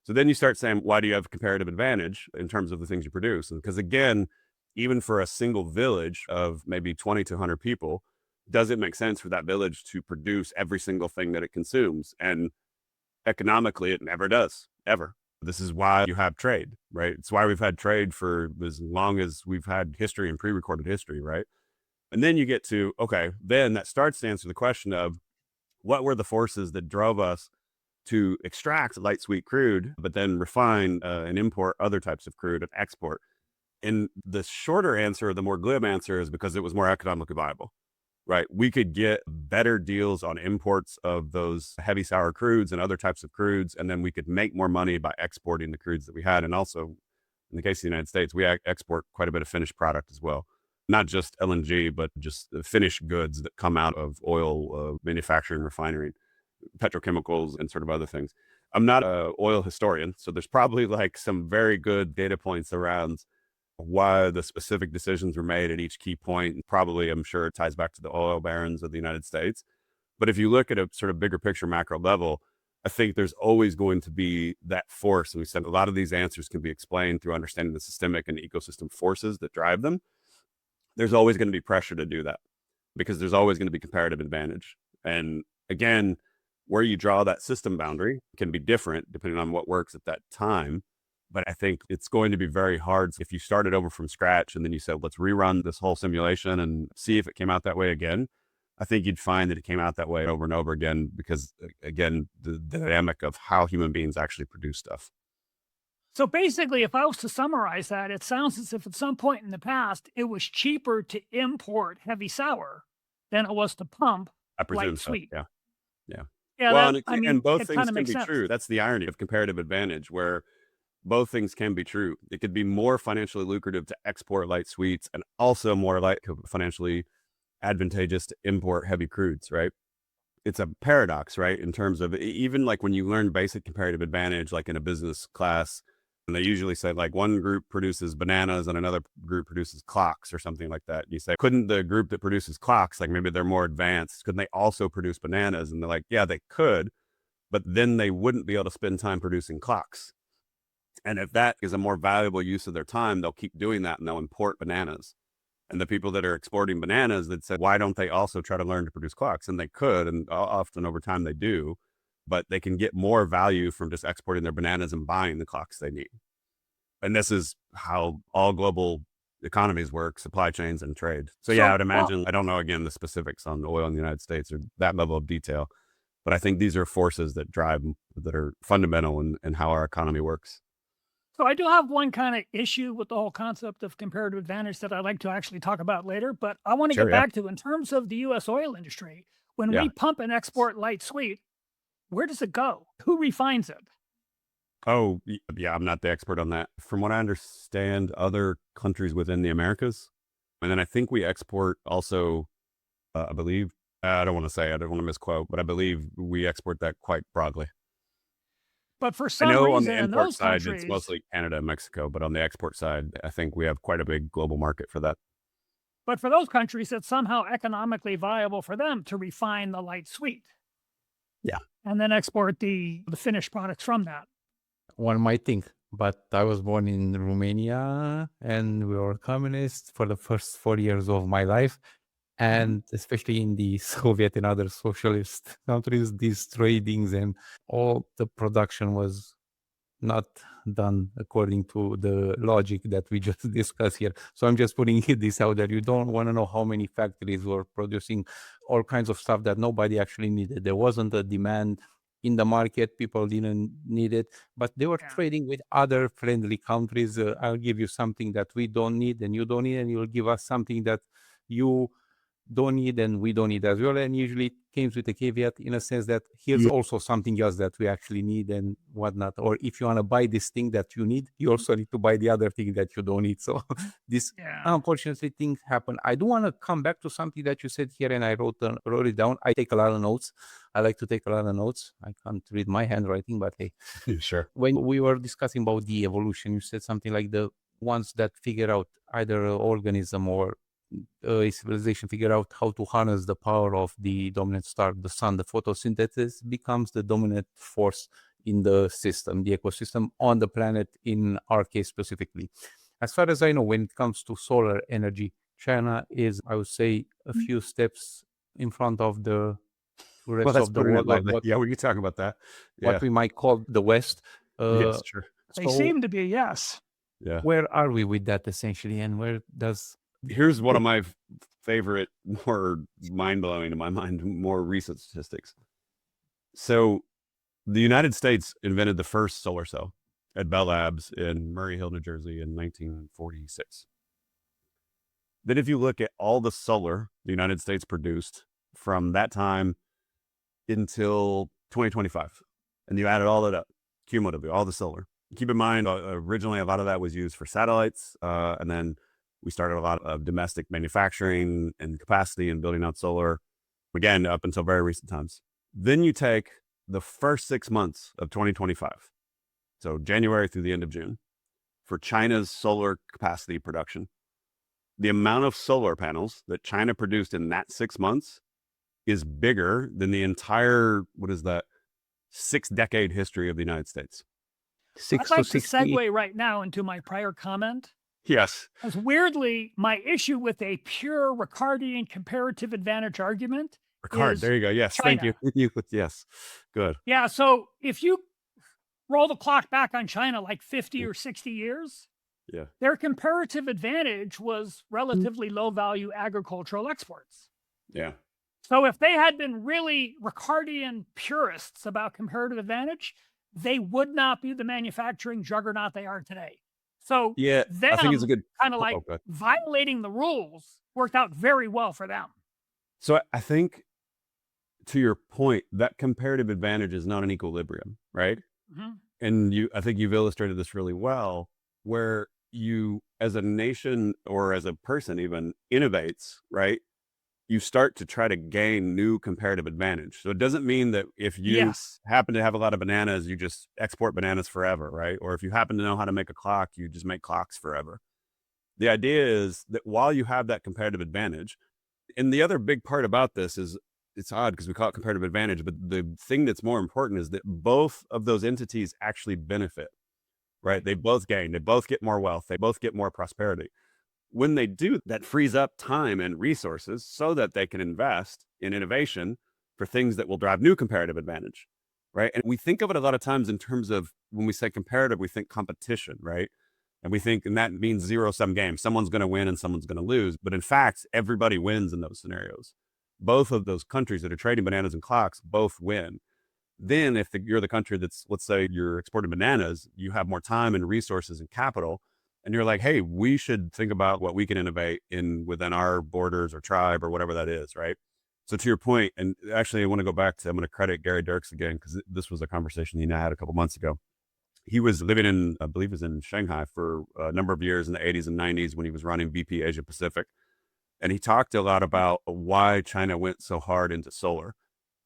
So then you start saying, why do you have comparative advantage in terms of the things you produce? And because again, even for a single village of maybe 20 to 100 people, does it make sense for that village to produce every single thing that it consumes? And economically, it never does, ever. This is why you have trade, right? It's why we've had trade for as long as we've had history and pre-recorded history, right? And then you get to, okay, then that starts to answer the question of what were the forces that drove us to extract light sweet crude, but then refine and import other types of crude and export. And the shorter answer, the more glib answer, is because it was more economically viable, right? We could get better deals on imports of those heavy sour crudes and other types of crudes, and then we could make more money by exporting the crudes that we had. And also, in the case of the United States, we export quite a bit of finished product as well. Not just LNG, but just the finished goods that come out of oil manufacturing, refinery, petrochemicals, and sort of other things. I'm not an oil historian, so there's probably like some very good data points around why the specific decisions were made at each key point. And probably, I'm sure it ties back to the oil barons of the United States. But if you look at a sort of bigger picture macro level, I think there's always going to be that force. And we said a lot of these answers can be explained through understanding the systemic and ecosystem forces that drive them. There's always going to be pressure to do that because there's always going to be comparative advantage. And again, where you draw that system boundary can be different depending on what works at that time. But I think it's going to be very hard if you started over from scratch and then you said, let's rerun this whole simulation and see if it came out that way again. I think you'd find that it came out that way over and over again because, again, the dynamic of how human beings actually produce stuff. So basically, if I was to summarize that, it sounds as if at some point in the past, it was cheaper to import heavy sour than it was to pump I presume light so. sweet. Yeah. Yeah. Yeah, Well, that, and both it things kind of can makes be sense. true. That's the irony of comparative advantage, where both things can be true. It could be more financially lucrative to export light sweets and also more financially advantageous to import heavy crudes, right? It's a paradox, right? In terms of even like when you learn basic comparative advantage, like in a business class, and they usually say like one group produces bananas and another group produces clocks or something like that. You say, couldn't the group that produces clocks, like maybe they're more advanced, couldn't they also produce bananas? And they're like, yeah, they could, but then they wouldn't be able to spend time producing clocks. And if that is a more valuable use of their time, they'll keep doing that and they'll import bananas. And the people that are exporting bananas that said, why don't they also try to learn to produce clocks? And they could, and often over time they do. but they can get more value from just exporting their bananas and buying the clocks they need. And this is how all global economies work, supply chains and trade. So yeah, I would imagine, I don't know, again, the specifics on oil in the United States or that level of detail, but I think these are forces that are fundamental in how our economy works. So I do have one kind of issue with the whole concept of comparative advantage that I'd like to actually talk about later, but I want to Sure, get yeah. back to, in terms of the U.S. oil industry, when Yeah. we pump and export light sweet, where does it go? Who refines it? Oh, yeah, I'm not the expert on that. From what I understand, other countries within the Americas. And then I think we export also, I believe, I don't want to misquote, but I believe we export that quite broadly. But for I some know on reason the in import those side, it's countries, mostly Canada and Mexico, but on the export side, I think we have quite a big global market for that. but for those countries, it's somehow economically viable for them to refine the light sweet. Yeah. And then export the finished products from that. One might think, but I was born in Romania and we were communists for the first 4 years of my life. And especially in the Soviet and other socialist countries, these tradings and all the production was not done according to the logic that we just discussed here. So I'm just putting this out there. You don't want to know how many factories were producing all kinds of stuff that nobody actually needed. There wasn't a demand in the market. People didn't need it, but they were trading with other friendly countries. I'll give you something that we don't need and you don't need, and you'll give us something that you don't need and we don't need as well. And usually it comes with a caveat in a sense that here's also something else that we actually need and whatnot. Or if you want to buy this thing that you need, you also need to buy the other thing that you don't need. So this unfortunately things happen. I do want to come back to something that you said here, and I wrote it down. I take a lot of notes. I like to take a lot of notes. I can't read my handwriting, but hey. Sure. When we were discussing about the evolution, you said something like the ones that figure out either an organism or a civilization figure out how to harness the power of the dominant star, the sun, the photosynthesis becomes the dominant force in the system, the ecosystem on the planet, in our case specifically. As far as I know, when it comes to solar energy, China is, I would say, a few steps in front of the rest of the world. Yeah, we can talk about that. What we might call the West. Yes, sure. They seem to be, yes. Yeah. Where are we with that essentially, and where does... Here's one of my favorite, more mind-blowing, in my mind, more recent statistics. So the United States invented the first solar cell at Bell Labs in Murray Hill, New Jersey in 1946. Then if you look at all the solar the United States produced from that time until 2025, and you added all that up, cumulatively, all the solar. Keep in mind, originally a lot of that was used for satellites, and then we started a lot of domestic manufacturing and capacity and building out solar, again, up until very recent times. Then you take the first 6 months of 2025, so January through the end of June, for China's solar capacity production. The amount of solar panels that China produced in that 6 months is bigger than the entire, 6-decade history of the United States. I'd like to segue right now into my prior comment. Yes. Because weirdly, my issue with a pure Ricardian comparative advantage argument is there you go. Yes, China. thank you. Yes, good. Yeah, so if you roll the clock back on China like 50 or 60 years, their comparative advantage was relatively low-value agricultural exports. Yeah. So if they had been really Ricardian purists about comparative advantage, they would not be the manufacturing juggernaut they are today. So I think it's a good kind of like violating the rules worked out very well for them. So I think, to your point, that comparative advantage is not an equilibrium, right? Mm-hmm. And I think you've illustrated this really well, where you, as a nation or as a person even, innovates, right? You start to try to gain new comparative advantage. So it doesn't mean that if you happen to have a lot of bananas, you just export bananas forever, right? Or if you happen to know how to make a clock, you just make clocks forever. The idea is that while you have that comparative advantage, and the other big part about this is, it's odd because we call it comparative advantage, but the thing that's more important is that both of those entities actually benefit, right? They both gain, they both get more wealth, they both get more prosperity. When they do, that frees up time and resources so that they can invest in innovation for things that will drive new comparative advantage. right? And we think of it a lot of times in terms of when we say comparative, we think competition, right? And we think, and that means zero-sum game. Someone's going to win and someone's going to lose. But in fact, everybody wins in those scenarios. Both of those countries that are trading bananas and clocks both win. Then if you're the country that's, let's say you're exporting bananas, you have more time and resources and capital. And you're like, hey, we should think about what we can innovate within our borders or tribe or whatever that is, right? So to your point, and actually I want to go back to, I'm going to credit Gary Dirks again, because this was a conversation he and I had a couple months ago. He was living in, I believe it was in Shanghai for a number of years in the 80s and 90s when he was running VP Asia Pacific. And he talked a lot about why China went so hard into solar.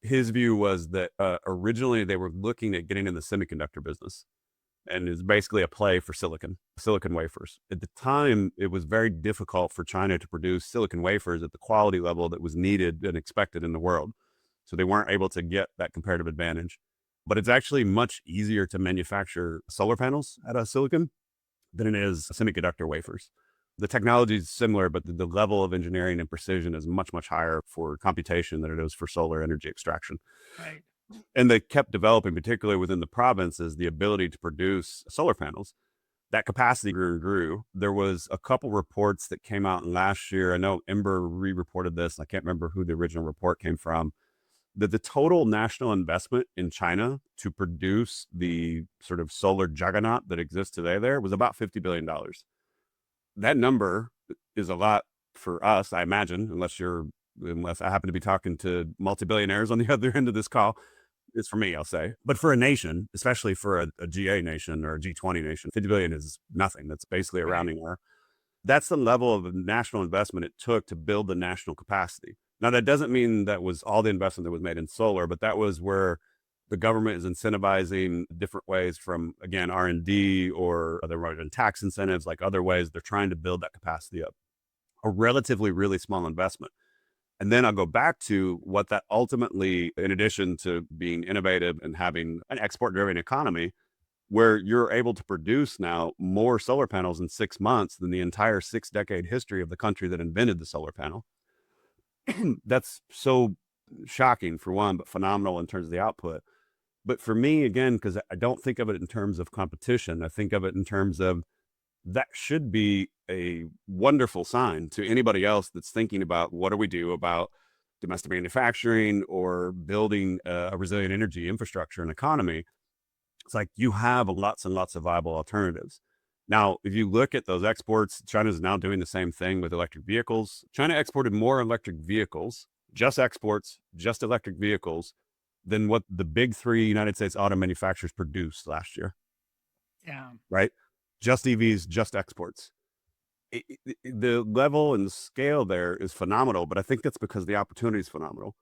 His view was that originally they were looking at getting in the semiconductor business. And it's basically a play for silicon wafers. At the time, it was very difficult for China to produce silicon wafers at the quality level that was needed and expected in the world. So they weren't able to get that comparative advantage. But it's actually much easier to manufacture solar panels out of silicon than it is semiconductor wafers. The technology is similar, but the level of engineering and precision is much, much higher for computation than it is for solar energy extraction. Right. And they kept developing, particularly within the provinces, the ability to produce solar panels. That capacity grew and grew. There was a couple reports that came out last year. I know Ember re-reported this. I can't remember who the original report came from. That the total national investment in China to produce the sort of solar juggernaut that exists today there was about $50 billion. That number is a lot for us, I imagine, unless I happen to be talking to multi-billionaires on the other end of this call. It's for me, I'll say. But for a nation, especially for a GA nation or a G20 nation, 50 billion is nothing. That's basically a rounding error. That's the level of national investment it took to build the national capacity. Now, that doesn't mean that was all the investment that was made in solar, but that was where the government is incentivizing different ways from, again, R&D or other tax incentives, like other ways they're trying to build that capacity up. A relatively really small investment. And then I'll go back to what that ultimately, in addition to being innovative and having an export-driven economy, where you're able to produce now more solar panels in 6 months than the entire 6-decade history of the country that invented the solar panel. That's so shocking for one, but phenomenal in terms of the output. But for me, again, because I don't think of it in terms of competition, I think of it in terms of that should be a wonderful sign to anybody else that's thinking about what do we do about domestic manufacturing or building a resilient energy infrastructure and economy. It's like you have lots and lots of viable alternatives. Now, if you look at those exports, China is now doing the same thing with electric vehicles. China exported more electric vehicles, just exports, just electric vehicles, than what the big three United States auto manufacturers produced last year. Yeah. Right? Just EVs, just exports. The level and the scale there is phenomenal, but I think that's because the opportunity is phenomenal.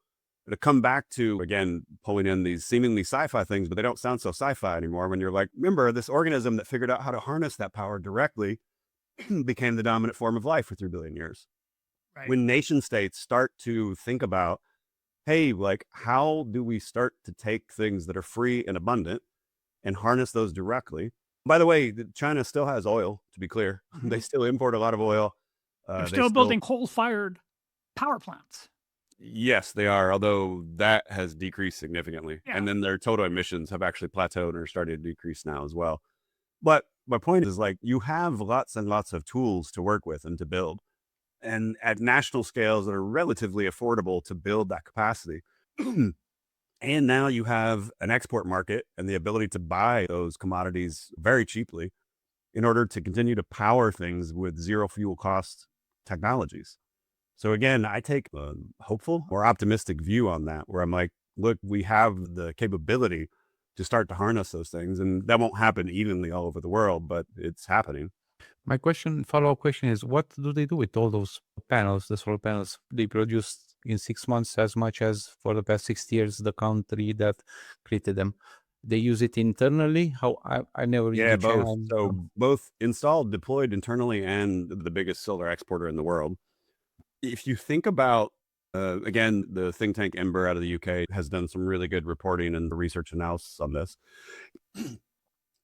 To come back to, again, pulling in these seemingly sci-fi things, but they don't sound so sci-fi anymore when you're like, remember, this organism that figured out how to harness that power directly became the dominant form of life for 3 billion years. Right. When nation states start to think about, hey, like, how do we start to take things that are free and abundant and harness those directly? By the way, China still has oil, to be clear. They still import a lot of oil. They're still building coal-fired power plants. Yes, they are, although that has decreased significantly. Yeah. And then their total emissions have actually plateaued and are starting to decrease now as well. But my point is, like, you have lots and lots of tools to work with and to build. And at national scales that are relatively affordable to build that capacity. And now you have an export market and the ability to buy those commodities very cheaply in order to continue to power things with zero fuel cost technologies. So again, I take a hopeful or optimistic view on that, where I'm like, look, we have the capability to start to harness those things, and that won't happen evenly all over the world, but it's happening. My follow-up question is, what do they do with all those panels, the solar panels? They produce in 6 months as much as for the past 60 years, the country that created them. They use it internally? How I never Yeah, both. China. So both installed, deployed internally, and the biggest solar exporter in the world. If you think about, again, the think tank Ember out of the UK has done some really good reporting and research analysis on this.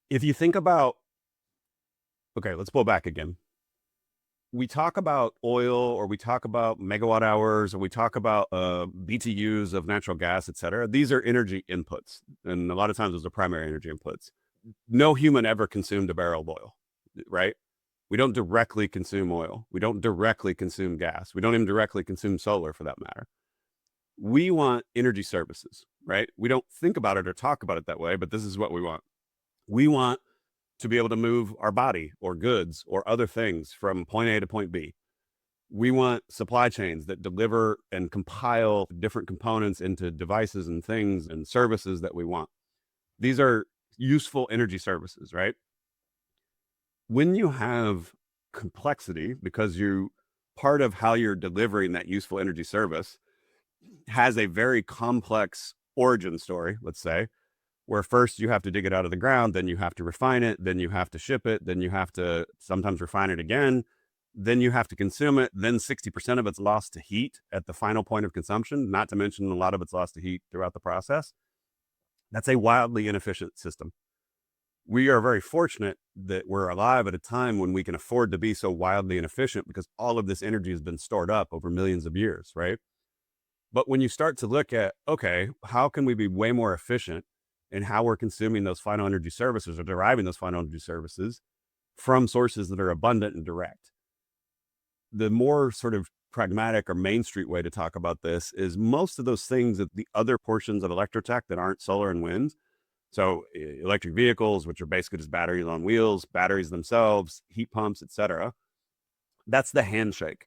If you think about, okay, let's pull back again. we talk about oil, or we talk about megawatt hours, or we talk about BTUs of natural gas, et cetera. These are energy inputs. And a lot of times those are primary energy inputs. No human ever consumed a barrel of oil, right? We don't directly consume oil. We don't directly consume gas. We don't even directly consume solar for that matter. We want energy services, right? We don't think about it or talk about it that way, but this is what we want. We want to be able to move our body or goods or other things from point A to point B. We want supply chains that deliver and compile different components into devices and things and services that we want. These are useful energy services, right? When you have complexity, because part of how you're delivering that useful energy service has a very complex origin story, let's say, where first you have to dig it out of the ground, then you have to refine it, then you have to ship it, then you have to sometimes refine it again, then you have to consume it, then 60% of it's lost to heat at the final point of consumption, not to mention a lot of it's lost to heat throughout the process. That's a wildly inefficient system. We are very fortunate that we're alive at a time when we can afford to be so wildly inefficient because all of this energy has been stored up over millions of years, right? But when you start to look at, okay, how can we be way more efficient in how we're consuming those final energy services or deriving those final energy services from sources that are abundant and direct? The more sort of pragmatic or Main Street way to talk about this is most of those things that the other portions of electrotech that aren't solar and wind. So electric vehicles, which are basically just batteries on wheels, batteries themselves, heat pumps, etc. That's the handshake.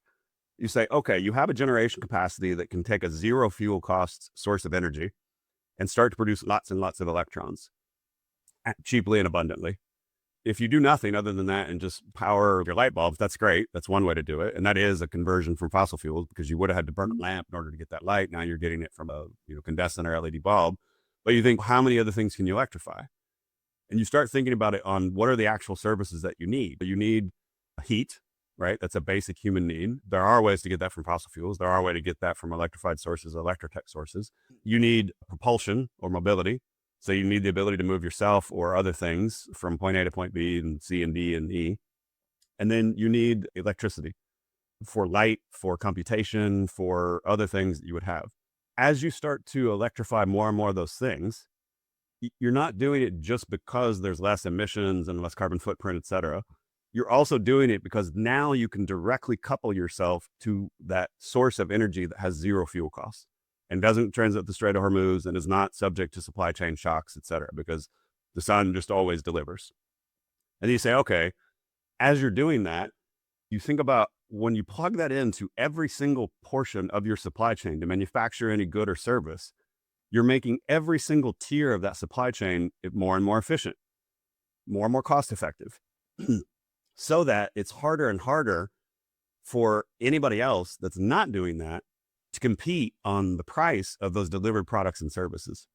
You say, okay, you have a generation capacity that can take a zero fuel cost source of energy and start to produce lots and lots of electrons cheaply and abundantly. If you do nothing other than that and just power your light bulbs, that's great. That's one way to do it. And that is a conversion from fossil fuels because you would have had to burn a lamp in order to get that light. Now you're getting it from a incandescent or LED bulb. But you think, how many other things can you electrify? And you start thinking about it on what are the actual services that you need. You need heat, right? That's a basic human need. There are ways to get that from fossil fuels. There are ways to get that from electrified sources, electrotech sources. You need propulsion or mobility. So you need the ability to move yourself or other things from point A to point B and C and D and E. And then you need electricity for light, for computation, for other things that you would have. As you start to electrify more and more of those things, you're not doing it just because there's less emissions and less carbon footprint, et cetera. You're also doing it because now you can directly couple yourself to that source of energy that has zero fuel costs and doesn't transit the Strait of Hormuz and is not subject to supply chain shocks, et cetera, because the sun just always delivers. And you say, okay, as you're doing that, you think about when you plug that into every single portion of your supply chain to manufacture any good or service, you're making every single tier of that supply chain more and more efficient, more and more cost effective, so that it's harder and harder for anybody else that's not doing that to compete on the price of those delivered products and services.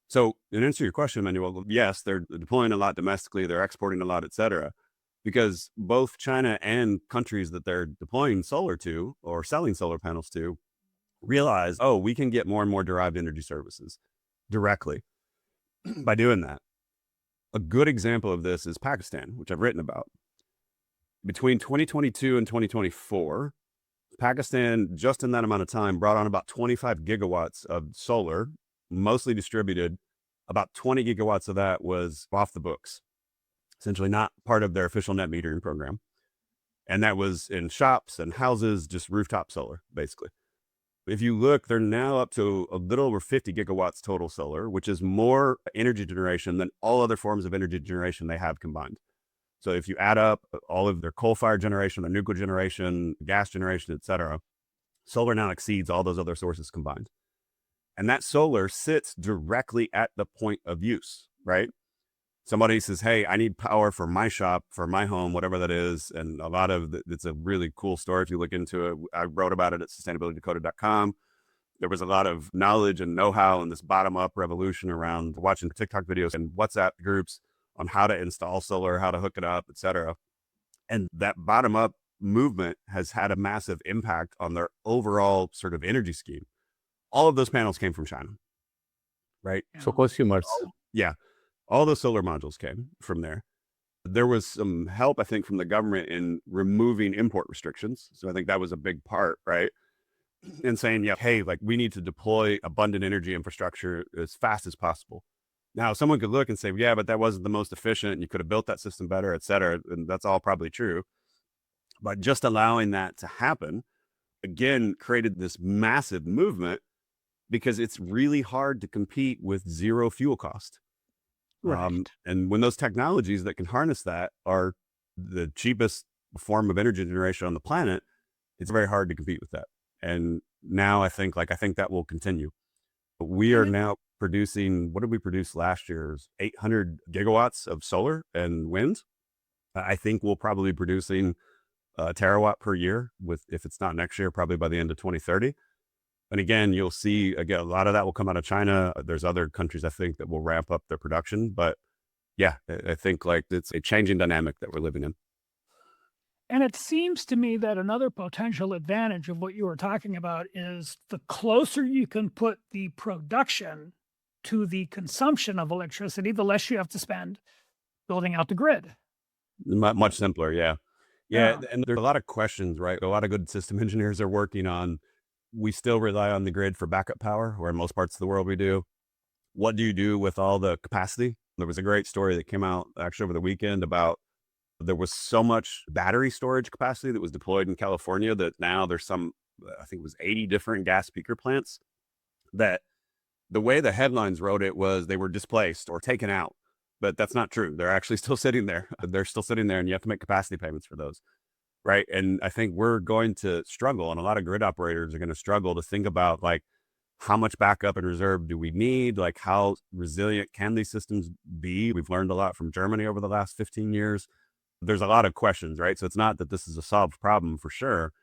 So in answer to your question, Emanuel, yes, they're deploying a lot domestically, they're exporting a lot, et cetera, because both China and countries that they're deploying solar to or selling solar panels to realize, oh, we can get more and more derived energy services directly by doing that. A good example of this is Pakistan, which I've written about. Between 2022 and 2024, Pakistan, just in that amount of time, brought on about 25 gigawatts of solar, mostly distributed. About 20 gigawatts of that was off the books, essentially not part of their official net metering program. And that was in shops and houses, just rooftop solar, basically. If you look, they're now up to a little over 50 gigawatts total solar, which is more energy generation than all other forms of energy generation they have combined. So if you add up all of their coal-fired generation, their nuclear generation, gas generation, et cetera, solar now exceeds all those other sources combined. And that solar sits directly at the point of use, right? Somebody says, hey, I need power for my shop, for my home, whatever that is. And it's a really cool story. If you look into it, I wrote about it at sustainabilitydecoded.com. There was a lot of knowledge and know-how in this bottom-up revolution around watching TikTok videos and WhatsApp groups on how to install solar, how to hook it up, et cetera. And that bottom-up movement has had a massive impact on their overall sort of energy scheme. All of those panels came from China, right? So consumers. Yeah. All the solar modules came from there. There was some help, I think, from the government in removing import restrictions. So I think that was a big part, right? And saying, yeah, hey, like we need to deploy abundant energy infrastructure as fast as possible. Now, someone could look and say, yeah, but that wasn't the most efficient. And you could have built that system better, et cetera. And that's all probably true. But just allowing that to happen, again, created this massive movement because it's really hard to compete with zero fuel cost. Right. And when those technologies that can harness that are the cheapest form of energy generation on the planet, it's very hard to compete with that. And now I think that will continue. We are And it, now producing, what did we produce last year? 800 gigawatts of solar and wind. I think we'll probably be producing a terawatt per year if it's not next year, probably by the end of 2030. And again, you'll see, again, a lot of that will come out of China. There's other countries, I think, that will ramp up their production. But yeah, I think like it's a changing dynamic that we're living in. and it seems to me that another potential advantage of what you were talking about is the closer you can put the production to the consumption of electricity, the less you have to spend building out the grid. Much simpler, yeah. Yeah, Yeah. and there's a lot of questions, right? A lot of good system engineers are working on, we still rely on the grid for backup power, where in most parts of the world we do. What do you do with all the capacity? There was a great story that came out actually over the weekend about there was so much battery storage capacity that was deployed in California that now there's some, I think it was 80 different gas peaker plants that the way the headlines wrote it was they were displaced or taken out. But that's not true. They're actually still sitting there. They're still sitting there and you have to make capacity payments for those. Right. And I think we're going to struggle, and a lot of grid operators are going to struggle to think about like how much backup and reserve do we need? Like how resilient can these systems be? We've learned a lot from Germany over the last 15 years. There's a lot of questions, right? So it's not that this is a solved problem for sure,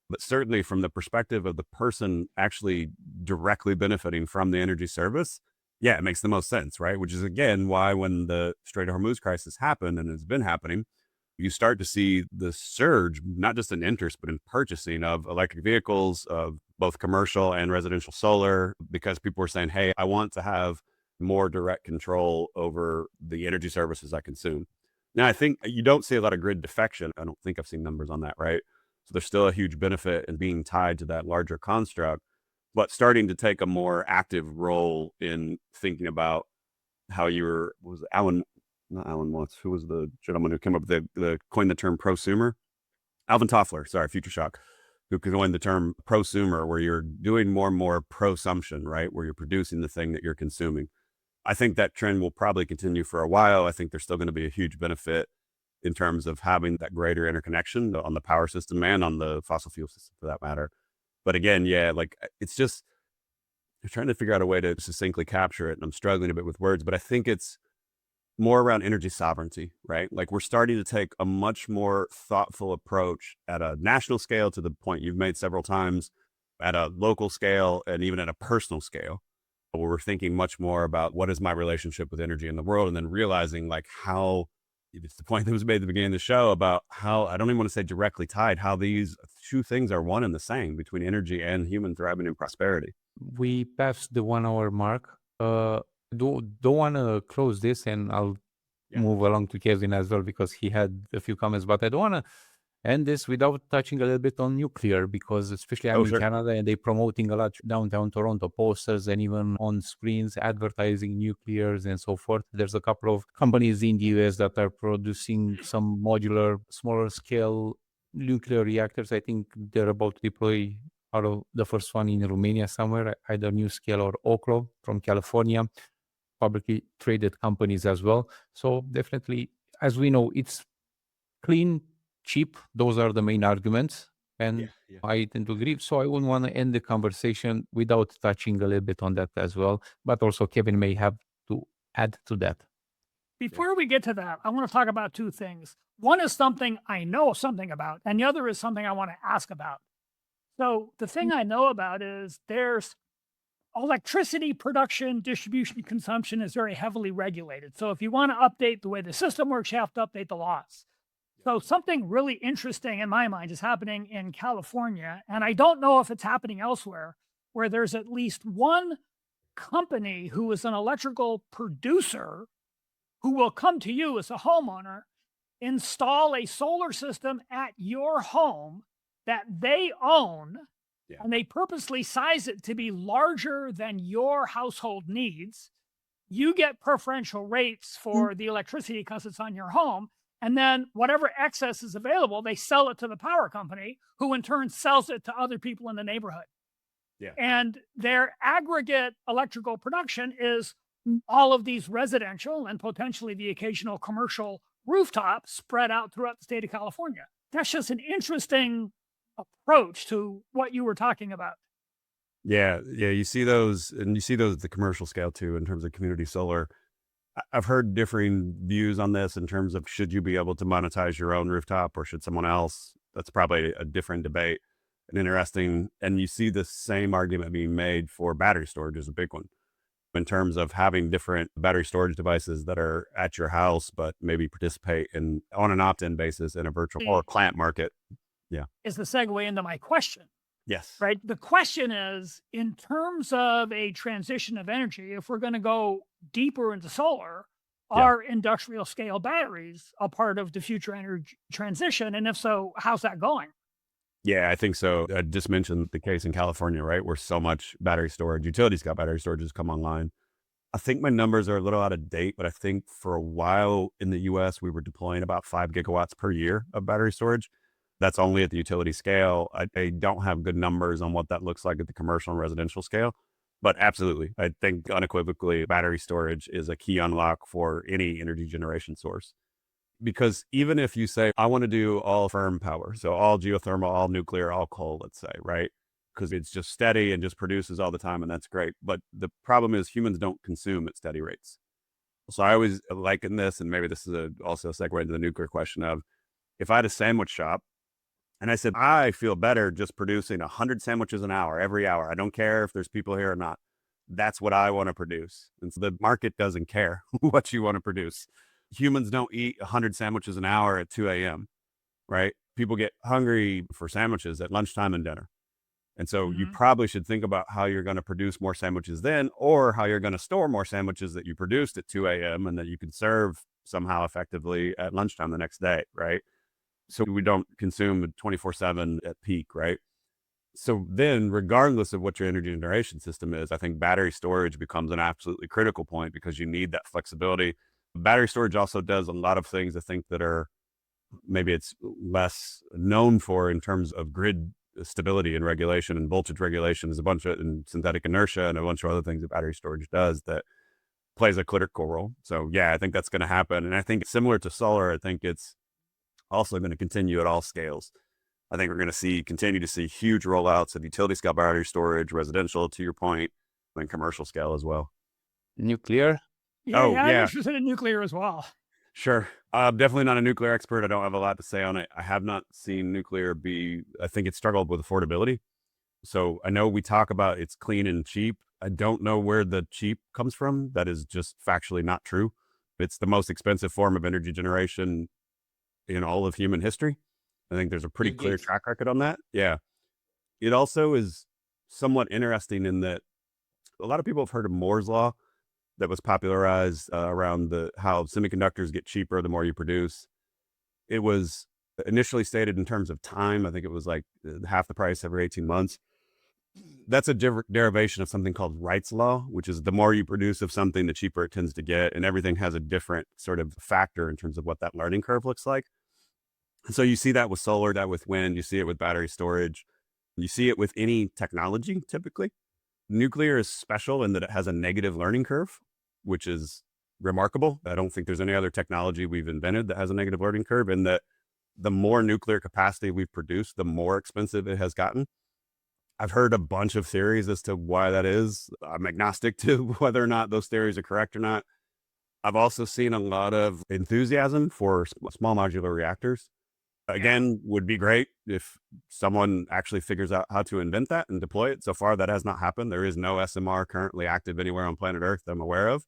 but certainly from the perspective of the person actually directly benefiting from the energy service, yeah, it makes the most sense, right? Which is again why when the Strait of Hormuz crisis happened, and it's been happening, you start to see the surge, not just in interest, but in purchasing of electric vehicles, of both commercial and residential solar, because people were saying, hey, I want to have more direct control over the energy services I consume. Now, I think you don't see a lot of grid defection. I don't think I've seen numbers on that, right? So there's still a huge benefit in being tied to that larger construct, but starting to take a more active role in thinking about how was not Alan Watts, who was the gentleman who came up with coined the term prosumer? Alvin Toffler, sorry, Future Shock, who coined the term prosumer, where you're doing more and more prosumption, right? Where you're producing the thing that you're consuming. I think that trend will probably continue for a while. I think there's still going to be a huge benefit in terms of having that greater interconnection on the power system and on the fossil fuel system for that matter. But again, yeah, like it's just, I'm trying to figure out a way to succinctly capture it. And I'm struggling a bit with words, but I think it's more around energy sovereignty, right? Like we're starting to take a much more thoughtful approach at a national scale, to the point you've made several times, at a local scale, and even at a personal scale, where we're thinking much more about what is my relationship with energy in the world, and then realizing like how, it's the point that was made at the beginning of the show about how, I don't even want to say directly tied, how these two things are one and the same between energy and human thriving and prosperity. We passed the 1 hour mark. Don't want to close this, and I'll move along to Kevin as well, because he had a few comments, but I don't want to end this without touching a little bit on nuclear, because especially I'm in Canada and they're promoting a lot downtown Toronto, posters and even on screens advertising nuclears and so forth. There's a couple of companies in the US that are producing some modular, smaller scale nuclear reactors. I think they're about to deploy out of the first one in Romania somewhere, either NuScale or Oklo from California, publicly traded companies as well. So definitely, as we know, it's clean, cheap. Those are the main arguments. And I tend to agree. So I wouldn't want to end the conversation without touching a little bit on that as well. But also Kevin may have to add to that. Before we get to that, I want to talk about two things. One is something I know something about, and the other is something I want to ask about. So the thing I know about is there's electricity production, distribution, consumption is very heavily regulated. So if you want to update the way the system works, you have to update the laws. So something really interesting in my mind is happening in California, and I don't know if it's happening elsewhere, where there's at least one company who is an electrical producer who will come to you as a homeowner install a solar system at your home that they own, and they purposely size it to be larger than your household needs. You get preferential rates for the electricity because it's on your home. And then whatever excess is available, they sell it to the power company, who in turn sells it to other people in the neighborhood. Yeah. And their aggregate electrical production is all of these residential and potentially the occasional commercial rooftops spread out throughout the state of California. That's just an interesting approach to what you were talking about. Yeah, you see those, and you see those at the commercial scale too, in terms of community solar. I've heard differing views on this in terms of should you be able to monetize your own rooftop or should someone else? That's probably a different debate and interesting. And you see the same argument being made for battery storage is a big one in terms of having different battery storage devices that are at your house, but maybe participate in on an opt-in basis in a virtual or client market. Yeah. Is the segue into my question. Yes. Right. The question is, in terms of a transition of energy, if we're going to go deeper into solar, are industrial scale batteries a part of the future energy transition? And if so, how's that going? Yeah, I think so. I just mentioned the case in California, right, where so much battery storage, utility scale battery storage has come online. I think my numbers are a little out of date, but I think for a while in the US, we were deploying about 5 gigawatts per year of battery storage. That's only at the utility scale. I don't have good numbers on what that looks like at the commercial and residential scale, but absolutely. I think unequivocally battery storage is a key unlock for any energy generation source. Because even if you say, I want to do all firm power, so all geothermal, all nuclear, all coal, let's say, right? Because it's just steady and just produces all the time, and that's great. But the problem is humans don't consume at steady rates. So I always liken this, and maybe this is also a segue into the nuclear question of, if I had a sandwich shop, and I said, I feel better just producing 100 sandwiches an hour, every hour. I don't care if there's people here or not. That's what I want to produce. And so the market doesn't care what you want to produce. Humans don't eat 100 sandwiches an hour at 2 a.m., right? People get hungry for sandwiches at lunchtime and dinner. And so you probably should think about how you're going to produce more sandwiches then, or how you're going to store more sandwiches that you produced at 2 a.m. and that you can serve somehow effectively at lunchtime the next day, right? So we don't consume 24/7 at peak, right? So then, regardless of what your energy generation system is, I think battery storage becomes an absolutely critical point because you need that flexibility. Battery storage also does a lot of things I think that are maybe it's less known for in terms of grid stability and regulation and voltage regulation. There's a bunch of and synthetic inertia and a bunch of other things that battery storage does that plays a critical role. So yeah, I think that's going to happen. And I think similar to solar, I think it's also going to continue at all scales. I think we're going to continue to see huge rollouts of utility scale battery storage, residential, to your point, and commercial scale as well. Nuclear? I'm interested in nuclear as well. Sure. I'm definitely not a nuclear expert. I don't have a lot to say on it. I have not seen nuclear I think it struggled with affordability. So I know we talk about it's clean and cheap. I don't know where the cheap comes from. That is just factually not true. It's the most expensive form of energy generation in all of human history. I think there's a pretty clear track record on that. Yeah. It also is somewhat interesting in that a lot of people have heard of Moore's Law that was popularized around how semiconductors get cheaper the more you produce. It was initially stated in terms of time. I think it was like half the price every 18 months. That's a derivation of something called Wright's Law, which is the more you produce of something, the cheaper it tends to get. And everything has a different sort of factor in terms of what that learning curve looks like. And so you see that with solar, that with wind, you see it with battery storage. You see it with any technology, typically. Nuclear is special in that it has a negative learning curve, which is remarkable. I don't think there's any other technology we've invented that has a negative learning curve, in that the more nuclear capacity we've produced, the more expensive it has gotten. I've heard a bunch of theories as to why that is. I'm agnostic to whether or not those theories are correct or not. I've also seen a lot of enthusiasm for small modular reactors. Again, would be great if someone actually figures out how to invent that and deploy it. So far, that has not happened. There is no SMR currently active anywhere on planet Earth that I'm aware of.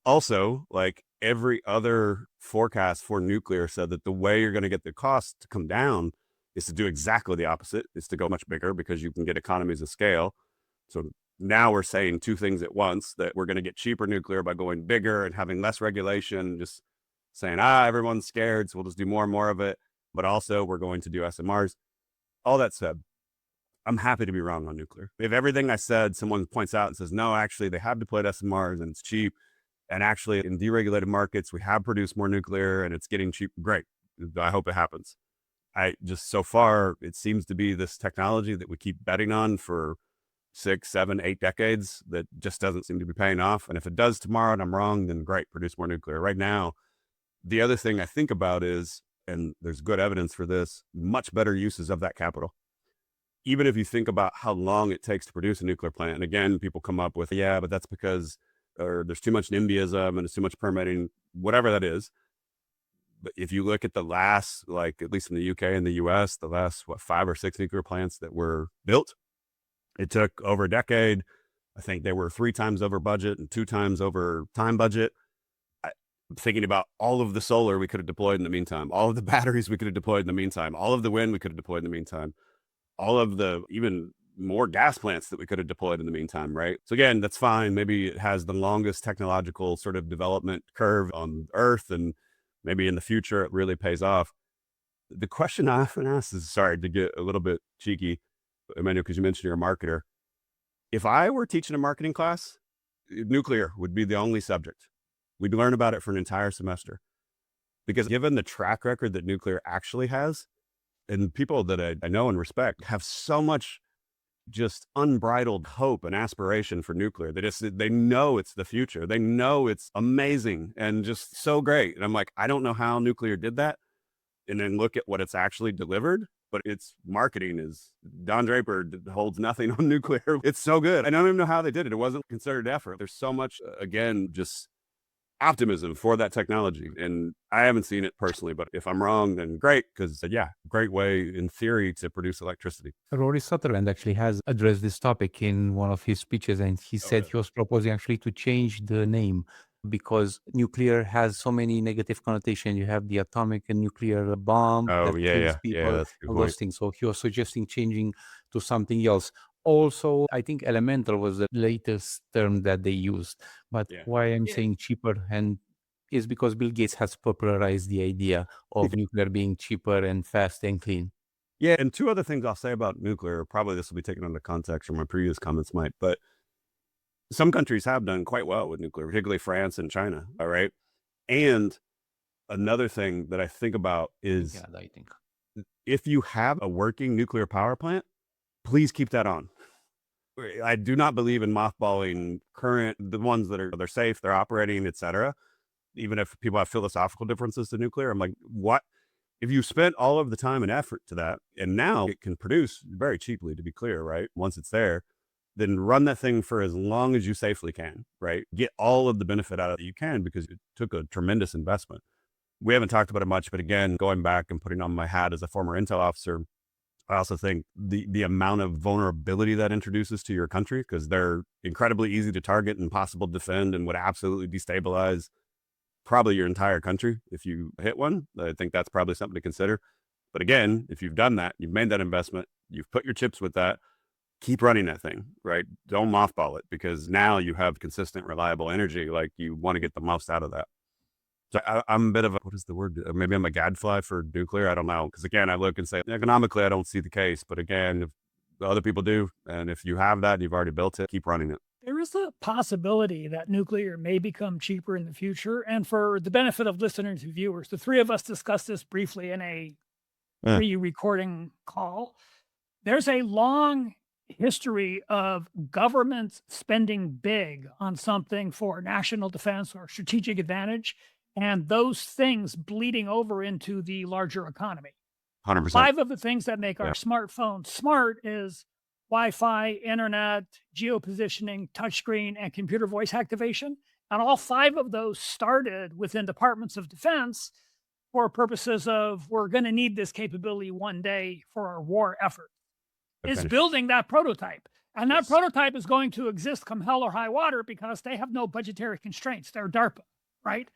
Also, like every other forecast for nuclear said that the way you're going to get the cost to come down is to do exactly the opposite, is to go much bigger because you can get economies of scale. So now we're saying two things at once, that we're going to get cheaper nuclear by going bigger and having less regulation, just saying, everyone's scared, so we'll just do more and more of it. But also we're going to do SMRs. All that said, I'm happy to be wrong on nuclear. If everything I said, someone points out and says, no, actually they have deployed SMRs and it's cheap. And actually in deregulated markets, we have produced more nuclear and it's getting cheap. Great. I hope it happens. So far, it seems to be this technology that we keep betting on for 6, 7, 8 decades that just doesn't seem to be paying off. And if it does tomorrow and I'm wrong, then great, produce more nuclear. Right now, the other thing I think about is, and there's good evidence for this, much better uses of that capital. Even if you think about how long it takes to produce a nuclear plant, and again, people come up with, but that's because there's too much NIMBYism and it's too much permitting, whatever that is. But if you look at the last, like at least in the UK and the US, the last, 5 or 6 nuclear plants that were built, it took over a decade. I think they were 3 times over budget and 2 times over time budget. Thinking about all of the solar we could have deployed in the meantime, all of the batteries we could have deployed in the meantime, all of the wind we could have deployed in the meantime, all of the even more gas plants that we could have deployed in the meantime, right? So again, that's fine. Maybe it has the longest technological sort of development curve on Earth, and maybe in the future it really pays off. The question I often ask is, sorry to get a little bit cheeky, Emanuel, because you mentioned you're a marketer. If I were teaching a marketing class, nuclear would be the only subject. We'd learn about it for an entire semester. Because given the track record that nuclear actually has, and people that I know and respect have so much just unbridled hope and aspiration for nuclear. They know it's the future. They know it's amazing and just so great. And I'm like, I don't know how nuclear did that. And then look at what it's actually delivered. But its marketing is, Don Draper holds nothing on nuclear. It's so good. I don't even know how they did it. It wasn't considered effort. There's so much, again, just optimism for that technology. And I haven't seen it personally, but if I'm wrong, then great, because great way in theory to produce electricity. Rory Sutherland actually has addressed this topic in one of his speeches, and he said he was proposing actually to change the name because nuclear has so many negative connotations. You have the atomic and nuclear bomb that kills people, that's a good all point. those things. So he was suggesting changing to something else. Also, I think elemental was the latest term that they used. But why I'm saying cheaper and is because Bill Gates has popularized the idea of nuclear being cheaper and fast and clean. Yeah, and 2 other things I'll say about nuclear, probably this will be taken into context from my previous comments might, but some countries have done quite well with nuclear, particularly France and China, all right? And another thing that I think about is if you have a working nuclear power plant, please keep that on. I do not believe in mothballing the ones that they're safe, they're operating, et cetera. Even if people have philosophical differences to nuclear, I'm like, what? If you spent all of the time and effort to that, and now it can produce very cheaply, to be clear, right? Once it's there, then run that thing for as long as you safely can, right? Get all of the benefit out of it you can, because it took a tremendous investment. We haven't talked about it much, but again, going back and putting on my hat as a former intel officer, I also think the amount of vulnerability that introduces to your country, because they're incredibly easy to target and possible to defend and would absolutely destabilize probably your entire country if you hit one. I think that's probably something to consider. But again, if you've done that, you've made that investment, you've put your chips with that, keep running that thing, right? Don't mothball it, because now you have consistent, reliable energy. Like, you want to get the most out of that. So I'm a bit of what is the word? Maybe I'm a gadfly for nuclear. I don't know. Because again, I look and say, economically, I don't see the case. But again, if other people do, and if you have that, you've already built it, keep running it. There is a possibility that nuclear may become cheaper in the future. And for the benefit of listeners and viewers, the 3 of us discussed this briefly in a pre-recording call. There's a long history of governments spending big on something for national defense or strategic advantage, and those things bleeding over into the larger economy. 100%. 5 of the things that make our smartphones smart is Wi-Fi, internet, geopositioning, touchscreen, and computer voice activation. And all 5 of those started within departments of defense for purposes of, we're going to need this capability one day for our war effort. Is building that prototype. And that prototype is going to exist come hell or high water, because they have no budgetary constraints. They're DARPA, right?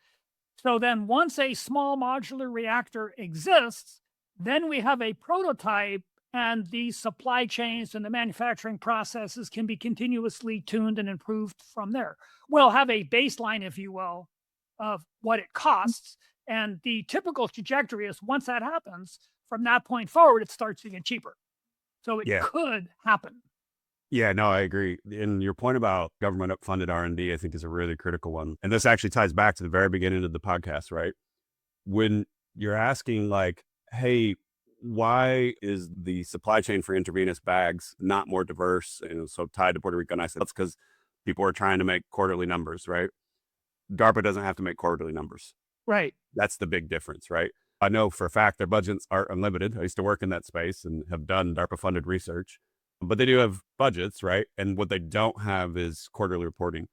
So then once a small modular reactor exists, then we have a prototype, and the supply chains and the manufacturing processes can be continuously tuned and improved from there. We'll have a baseline, if you will, of what it costs. And the typical trajectory is once that happens, from that point forward, it starts to get cheaper. So it Yeah. could happen. Yeah, no, I agree. And your point about government-funded R&D, I think, is a really critical one. And this actually ties back to the very beginning of the podcast, right? When you're asking like, hey, why is the supply chain for intravenous bags not more diverse and so tied to Puerto Rico? And I said, that's because people are trying to make quarterly numbers, right? DARPA doesn't have to make quarterly numbers. Right. That's the big difference, right? I know for a fact their budgets are unlimited. I used to work in that space and have done DARPA-funded research, but they do have budgets, right? And what they don't have is quarterly reporting.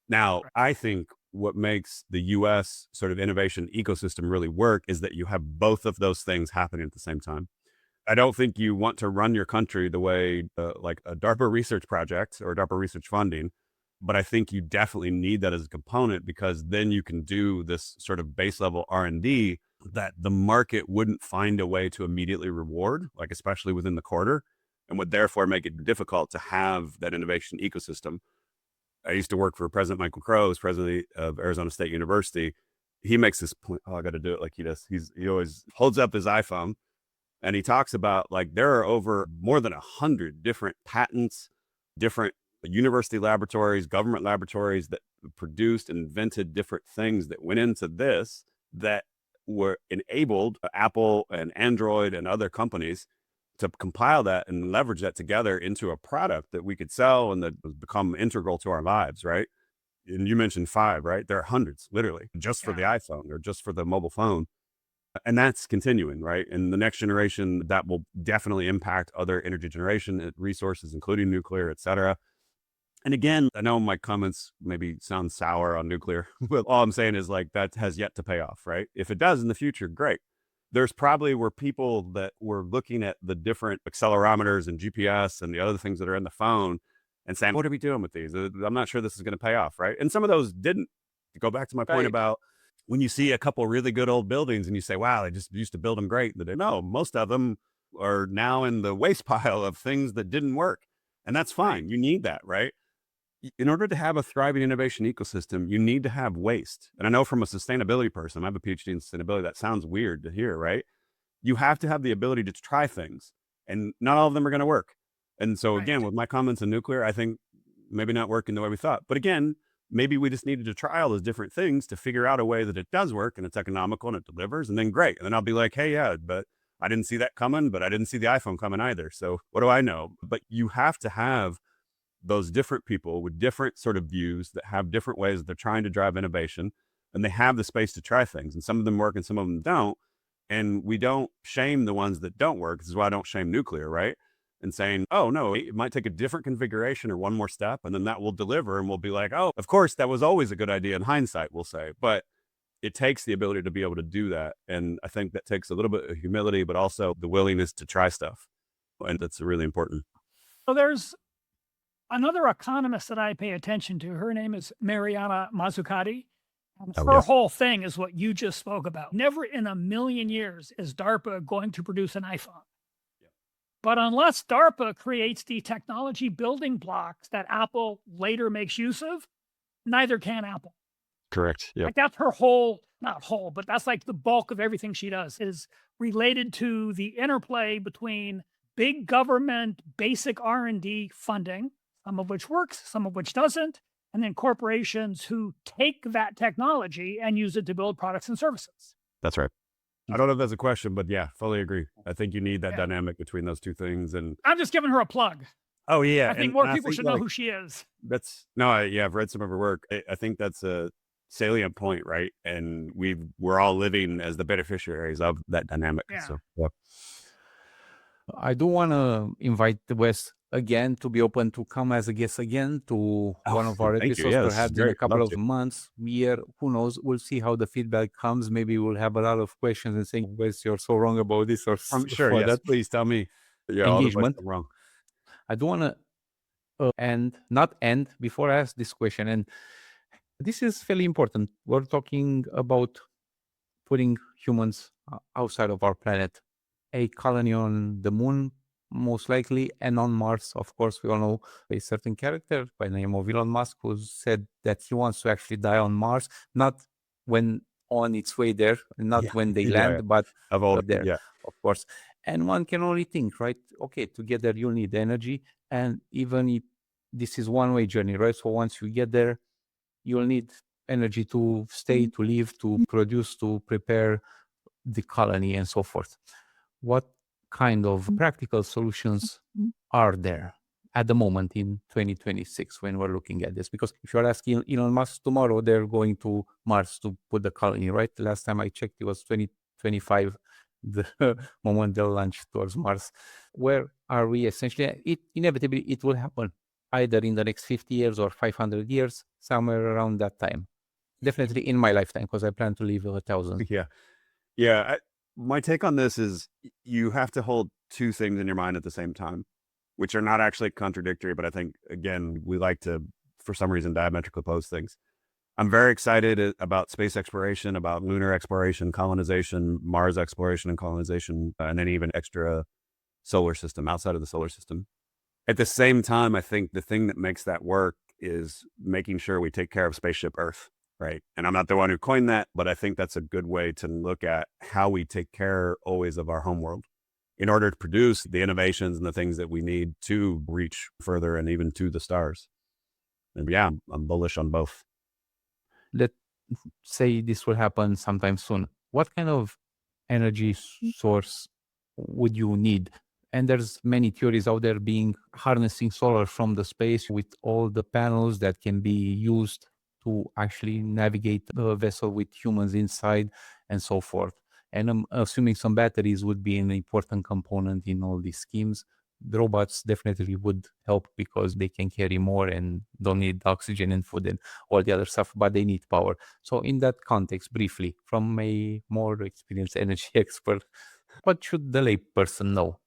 Now, I think what makes the U.S. sort of innovation ecosystem really work is that you have both of those things happening at the same time. I don't think you want to run your country the way like a DARPA research project or DARPA research funding, but I think you definitely need that as a component because then you can do this sort of base level R&D that the market wouldn't find a way to immediately reward, like especially within the quarter, and would therefore make it difficult to have that innovation ecosystem. I used to work for President Michael Crow, who's president of Arizona State University. He makes this point, oh, I got to do it like he does. He always holds up his iPhone and he talks about like there are over more than 100 different patents, different university laboratories, government laboratories that produced and invented different things that went into this that were enabled Apple and Android and other companies to compile that and leverage that together into a product that we could sell and that has become integral to our lives, right? And you mentioned 5, right? There are hundreds, literally, just for the iPhone or just for the mobile phone. And that's continuing, right? And the next generation, that will definitely impact other energy generation resources, including nuclear, et cetera. And again, I know my comments maybe sound sour on nuclear, but all I'm saying is like that has yet to pay off, right? If it does in the future, great. There's probably were people that were looking at the different accelerometers and GPS and the other things that are in the phone and saying, what are we doing with these? I'm not sure this is going to pay off, right? And some of those didn't. To go back to my point about when you see a couple really good old buildings and you say, wow, they just used to build them great. No, most of them are now in the waste pile of things that didn't work. And that's fine. You need that, right? In order to have a thriving innovation ecosystem, you need to have waste. And I know from a sustainability person, I have a PhD in sustainability. That sounds weird to hear, right? You have to have the ability to try things and not all of them are going to work. And so again, with my comments on nuclear, I think maybe not working the way we thought, but again, maybe we just needed to try all those different things to figure out a way that it does work and it's economical and it delivers and then great. And then I'll be like, hey, yeah, but I didn't see that coming, but I didn't see the iPhone coming either. So what do I know? But you have to have those different people with different sort of views that have different ways that they're trying to drive innovation and they have the space to try things and some of them work and some of them don't. And we don't shame the ones that don't work. This is why I don't shame nuclear, right? And saying, oh no, it might take a different configuration or one more step and then that will deliver. And we'll be like, oh, of course, that was always a good idea in hindsight, we'll say, but it takes the ability to be able to do that. And I think that takes a little bit of humility, but also the willingness to try stuff. And that's really important. So there's another economist that I pay attention to. Her name is Mariana Mazzucato. And her whole thing is what you just spoke about. Never in a million years is DARPA going to produce an iPhone. But unless DARPA creates the technology building blocks that Apple later makes use of, neither can Apple. Correct. Yeah. Like that's her whole, not whole, but that's like the bulk of everything she does is related to the interplay between big government, basic R&D funding, some of which works, some of which doesn't, and then corporations who take that technology and use it to build products and services. That's right. I don't know if that's a question, but yeah, fully agree. I think you need that dynamic between those two things. And I'm just giving her a plug. Oh yeah. I think more people should know who she is. That's I've read some of her work. I think that's a salient point, right? And we're all living as the beneficiaries of that dynamic. Yeah. So yeah. I do want to invite Wes again to be open to come as a guest again to one of our episodes, perhaps in a couple of months, year, who knows? We'll see how the feedback comes. Maybe we'll have a lot of questions and saying, Wes, you're so wrong about this or I'm sure. Yes, that. Please tell me. Yeah, engagement. I'm wrong. I do want to not end before I ask this question. And this is fairly important. We're talking about putting humans outside of our planet, a colony on the moon, most likely, and on Mars. Of course, we all know a certain character by the name of Elon Musk who said that he wants to actually die on Mars, not when on its way there, not when they Yeah, land, but of all, up there, yeah. of course. And one can only think, right? Okay, together you'll need energy. And even if this is one-way journey, right? So once you get there, you'll need energy to stay, to live, to produce, to prepare the colony and so forth. What kind of practical solutions are there at the moment in 2026 when we're looking at this? Because if you're asking Elon Musk tomorrow, they're going to Mars to put the colony, right? The last time I checked, it was 2025, the moment they'll launch towards Mars. Where are we essentially? Inevitably, it will happen either in the next 50 years or 500 years, somewhere around that time. Definitely in my lifetime, because I plan to live 1,000. Yeah. Yeah. My take on this is you have to hold two things in your mind at the same time, which are not actually contradictory, but I think, again, we like to, for some reason, diametrically oppose things. I'm very excited about space exploration, about lunar exploration, colonization, Mars exploration and colonization, and then even extra solar system outside of the solar system. At the same time, I think the thing that makes that work is making sure we take care of spaceship Earth, right? And I'm not the one who coined that, but I think that's a good way to look at how we take care always of our homeworld in order to produce the innovations and the things that we need to reach further and even to the stars. And yeah, I'm bullish on both. Let's say this will happen sometime soon. What kind of energy source would you need? And there's many theories out there being harnessing solar from the space with all the panels that can be used to actually navigate the vessel with humans inside and so forth. And I'm assuming some batteries would be an important component in all these schemes. The robots definitely would help because they can carry more and don't need oxygen and food and all the other stuff, but they need power. So in that context, briefly, from a more experienced energy expert, what should the layperson know?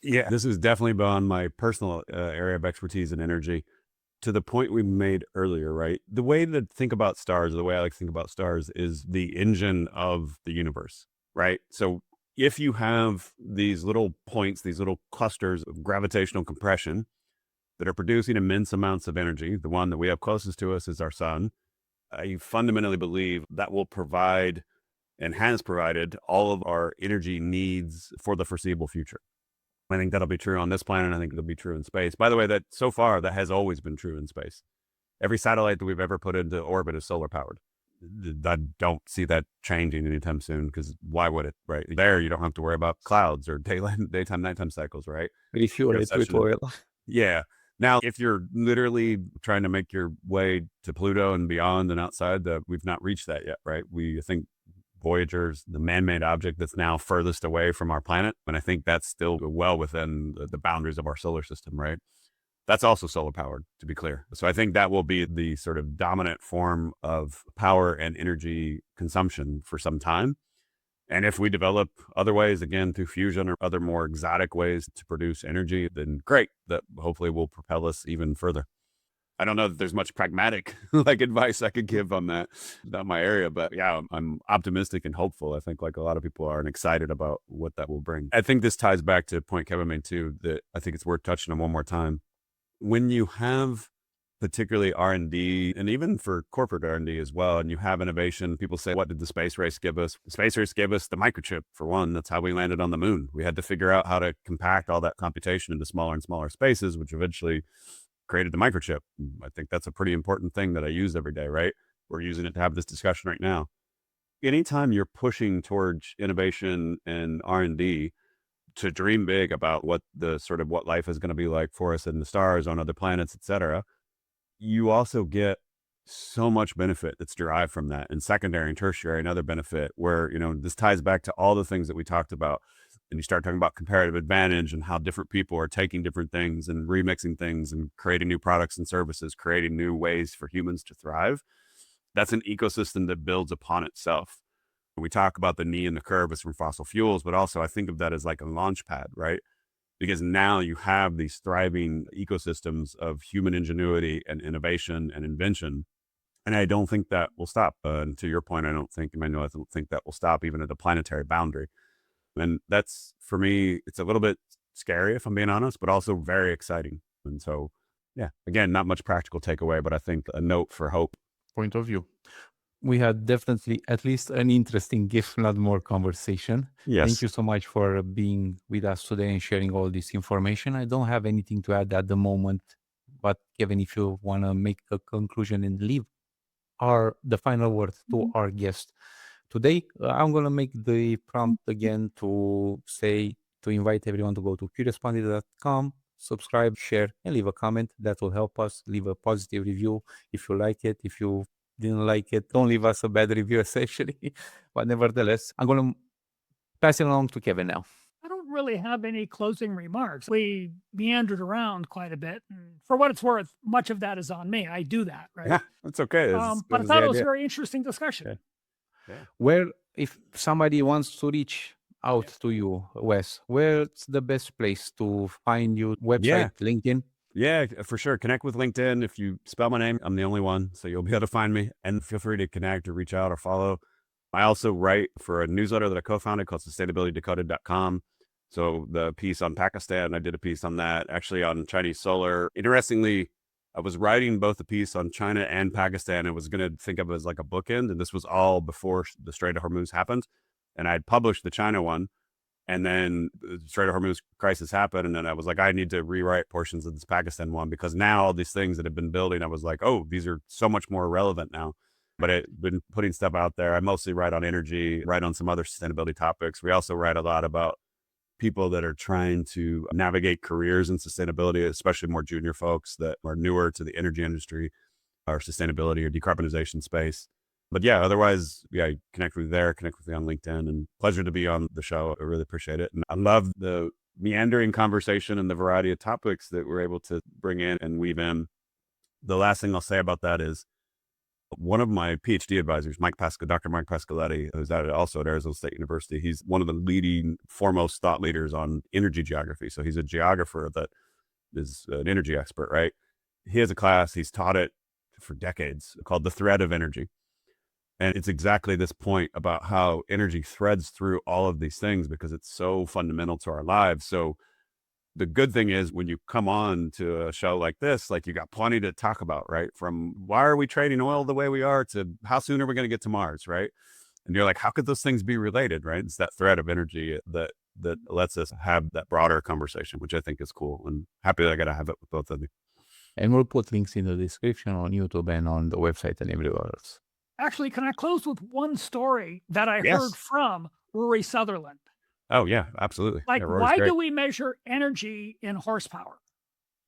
Yeah, this is definitely beyond my personal area of expertise in energy. To the point we made earlier, right? The way to think about stars, the way I like to think about stars is the engine of the universe, right? So if you have these little points, these little clusters of gravitational compression that are producing immense amounts of energy, the one that we have closest to us is our sun. I fundamentally believe that will provide and has provided all of our energy needs for the foreseeable future. I think that'll be true on this planet. I think it'll be true in space. By the way, that so far, that has always been true in space. Every satellite that we've ever put into orbit is solar powered. I don't see that changing anytime soon because why would it, right? There, you don't have to worry about clouds or daytime, nighttime cycles, right? Refuel it with oil. Yeah. Now, if you're literally trying to make your way to Pluto and beyond and outside, we've not reached that yet, right? I think Voyager's the man-made object that's now furthest away from our planet. And I think that's still well within the boundaries of our solar system, right? That's also solar powered, to be clear. So I think that will be the sort of dominant form of power and energy consumption for some time. And if we develop other ways, again, through fusion or other more exotic ways to produce energy, then great, that hopefully will propel us even further. I don't know that there's much pragmatic like advice I could give on that, not my area, but yeah, I'm optimistic and hopeful. I think like a lot of people are and excited about what that will bring. I think this ties back to a point Kevin made too, that I think it's worth touching on one more time. When you have particularly R&D and even for corporate R&D as well, and you have innovation, people say, what did the space race give us? The space race gave us the microchip for one. That's how we landed on the moon. We had to figure out how to compact all that computation into smaller and smaller spaces, which eventually created the microchip. I think that's a pretty important thing that I use every day, right? We're using it to have this discussion right now. Anytime you're pushing towards innovation and R&D to dream big about what life is going to be like for us in the stars, on other planets, et cetera, you also get so much benefit that's derived from that. And secondary and tertiary, another benefit where, this ties back to all the things that we talked about. And you start talking about comparative advantage and how different people are taking different things and remixing things and creating new products and services, creating new ways for humans to thrive. That's an ecosystem that builds upon itself. We talk about the knee and the curve as from fossil fuels, but also I think of that as like a launch pad, right? Because now you have these thriving ecosystems of human ingenuity and innovation and invention. And I don't think that will stop. And to your point, Emanuel, I don't think that will stop even at the planetary boundary. And that's, for me, it's a little bit scary, if I'm being honest, but also very exciting. And so, yeah, again, not much practical takeaway, but I think a note for hope. Point of view. We had definitely at least an interesting, if not more, conversation. Yes. Thank you so much for being with us today and sharing all this information. I don't have anything to add at the moment, but Kevin, if you want to make a conclusion and leave the final word to our guest today, I'm going to make the prompt again to invite everyone to go to CuriousPundit.com, subscribe, share, and leave a comment. That will help us. Leave a positive review if you like it. If you didn't like it, don't leave us a bad review, essentially. But nevertheless, I'm going to pass it along to Kevin now. I don't really have any closing remarks. We meandered around quite a bit. And for what it's worth, much of that is on me. I do that, right? Yeah, that's okay. But I thought it was a very interesting discussion. Okay. Yeah. Where, if somebody wants to reach out to you, Wes, where's the best place to find you? Website, LinkedIn? Yeah, for sure. Connect with LinkedIn. If you spell my name, I'm the only one, so you'll be able to find me. And feel free to connect or reach out or follow. I also write for a newsletter that I co-founded called SustainabilityDecoded.com. So the piece on Pakistan, I did a piece on that, actually on Chinese solar. Interestingly, I was writing both a piece on China and Pakistan and was going to think of it as like a bookend. And this was all before the Strait of Hormuz happened. And I'd published the China one. And then the Strait of Hormuz crisis happened. And then I was like, I need to rewrite portions of this Pakistan one, because now all these things that have been building, I was like, oh, these are so much more relevant now. But I've been putting stuff out there. I mostly write on energy, write on some other sustainability topics. We also write a lot about people that are trying to navigate careers in sustainability, especially more junior folks that are newer to the energy industry or sustainability or decarbonization space. But yeah, otherwise, yeah, connect with me there, connect with me on LinkedIn, and pleasure to be on the show. I really appreciate it. And I love the meandering conversation and the variety of topics that we're able to bring in and weave in. The last thing I'll say about that is one of my PhD advisors, Dr. Mike Pascoletti, who's also at Arizona State University. He's one of the leading, foremost thought leaders on energy geography. So he's a geographer that is an energy expert, right? He has a class, he's taught it for decades, called The Thread of Energy. And it's exactly this point about how energy threads through all of these things because it's so fundamental to our lives. So the good thing is when you come on to a show like this, like you got plenty to talk about, right? From why are we trading oil the way we are to how soon are we going to get to Mars, right? And you're like, how could those things be related, right? It's that thread of energy that lets us have that broader conversation, which I think is cool. And happy that I got to have it with both of you. And we'll put links in the description on YouTube and on the website and everywhere else. Actually, can I close with one story that I heard from Rory Sutherland? Oh, yeah, absolutely. Like, yeah, why do we measure energy in horsepower?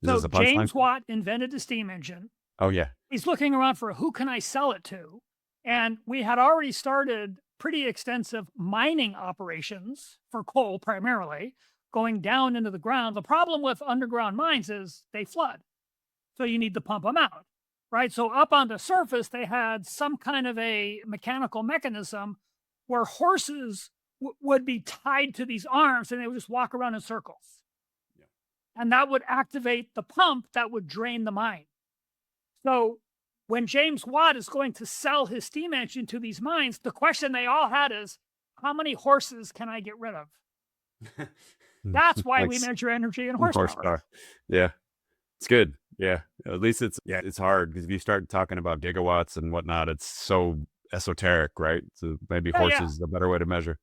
So James Watt invented the steam engine. Oh, yeah. He's looking around for who can I sell it to? And we had already started pretty extensive mining operations for coal primarily, going down into the ground. The problem with underground mines is they flood. So you need to pump them out. Right. So up on the surface, they had some kind of a mechanical mechanism where horses would be tied to these arms and they would just walk around in circles. Yeah. And that would activate the pump that would drain the mine. So when James Watt is going to sell his steam engine to these mines, the question they all had is, how many horses can I get rid of? That's why we measure energy in horsepower. Yeah. It's good. Yeah. At least it's hard because if you start talking about gigawatts and whatnot, it's so esoteric, right? So maybe horses is a better way to measure.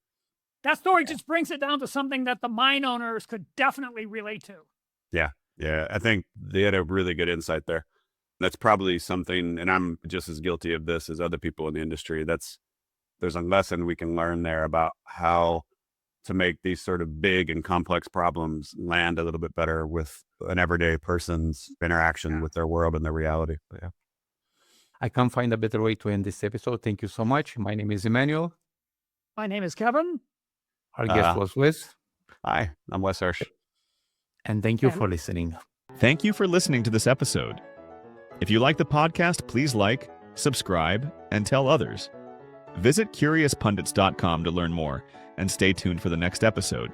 That story just brings it down to something that the mine owners could definitely relate to. Yeah. Yeah. I think they had a really good insight there. That's probably something, and I'm just as guilty of this as other people in the industry. There's a lesson we can learn there about how to make these sort of big and complex problems land a little bit better with an everyday person's interaction with their world and their reality. But yeah. I can't find a better way to end this episode. Thank you so much. My name is Emanuel. My name is Kevin. Our guest was Wes. Hi, I'm Wes Herche. And thank you for listening. Thank you for listening to this episode. If you like the podcast, please like, subscribe, and tell others. Visit CuriousPundits.com to learn more and stay tuned for the next episode.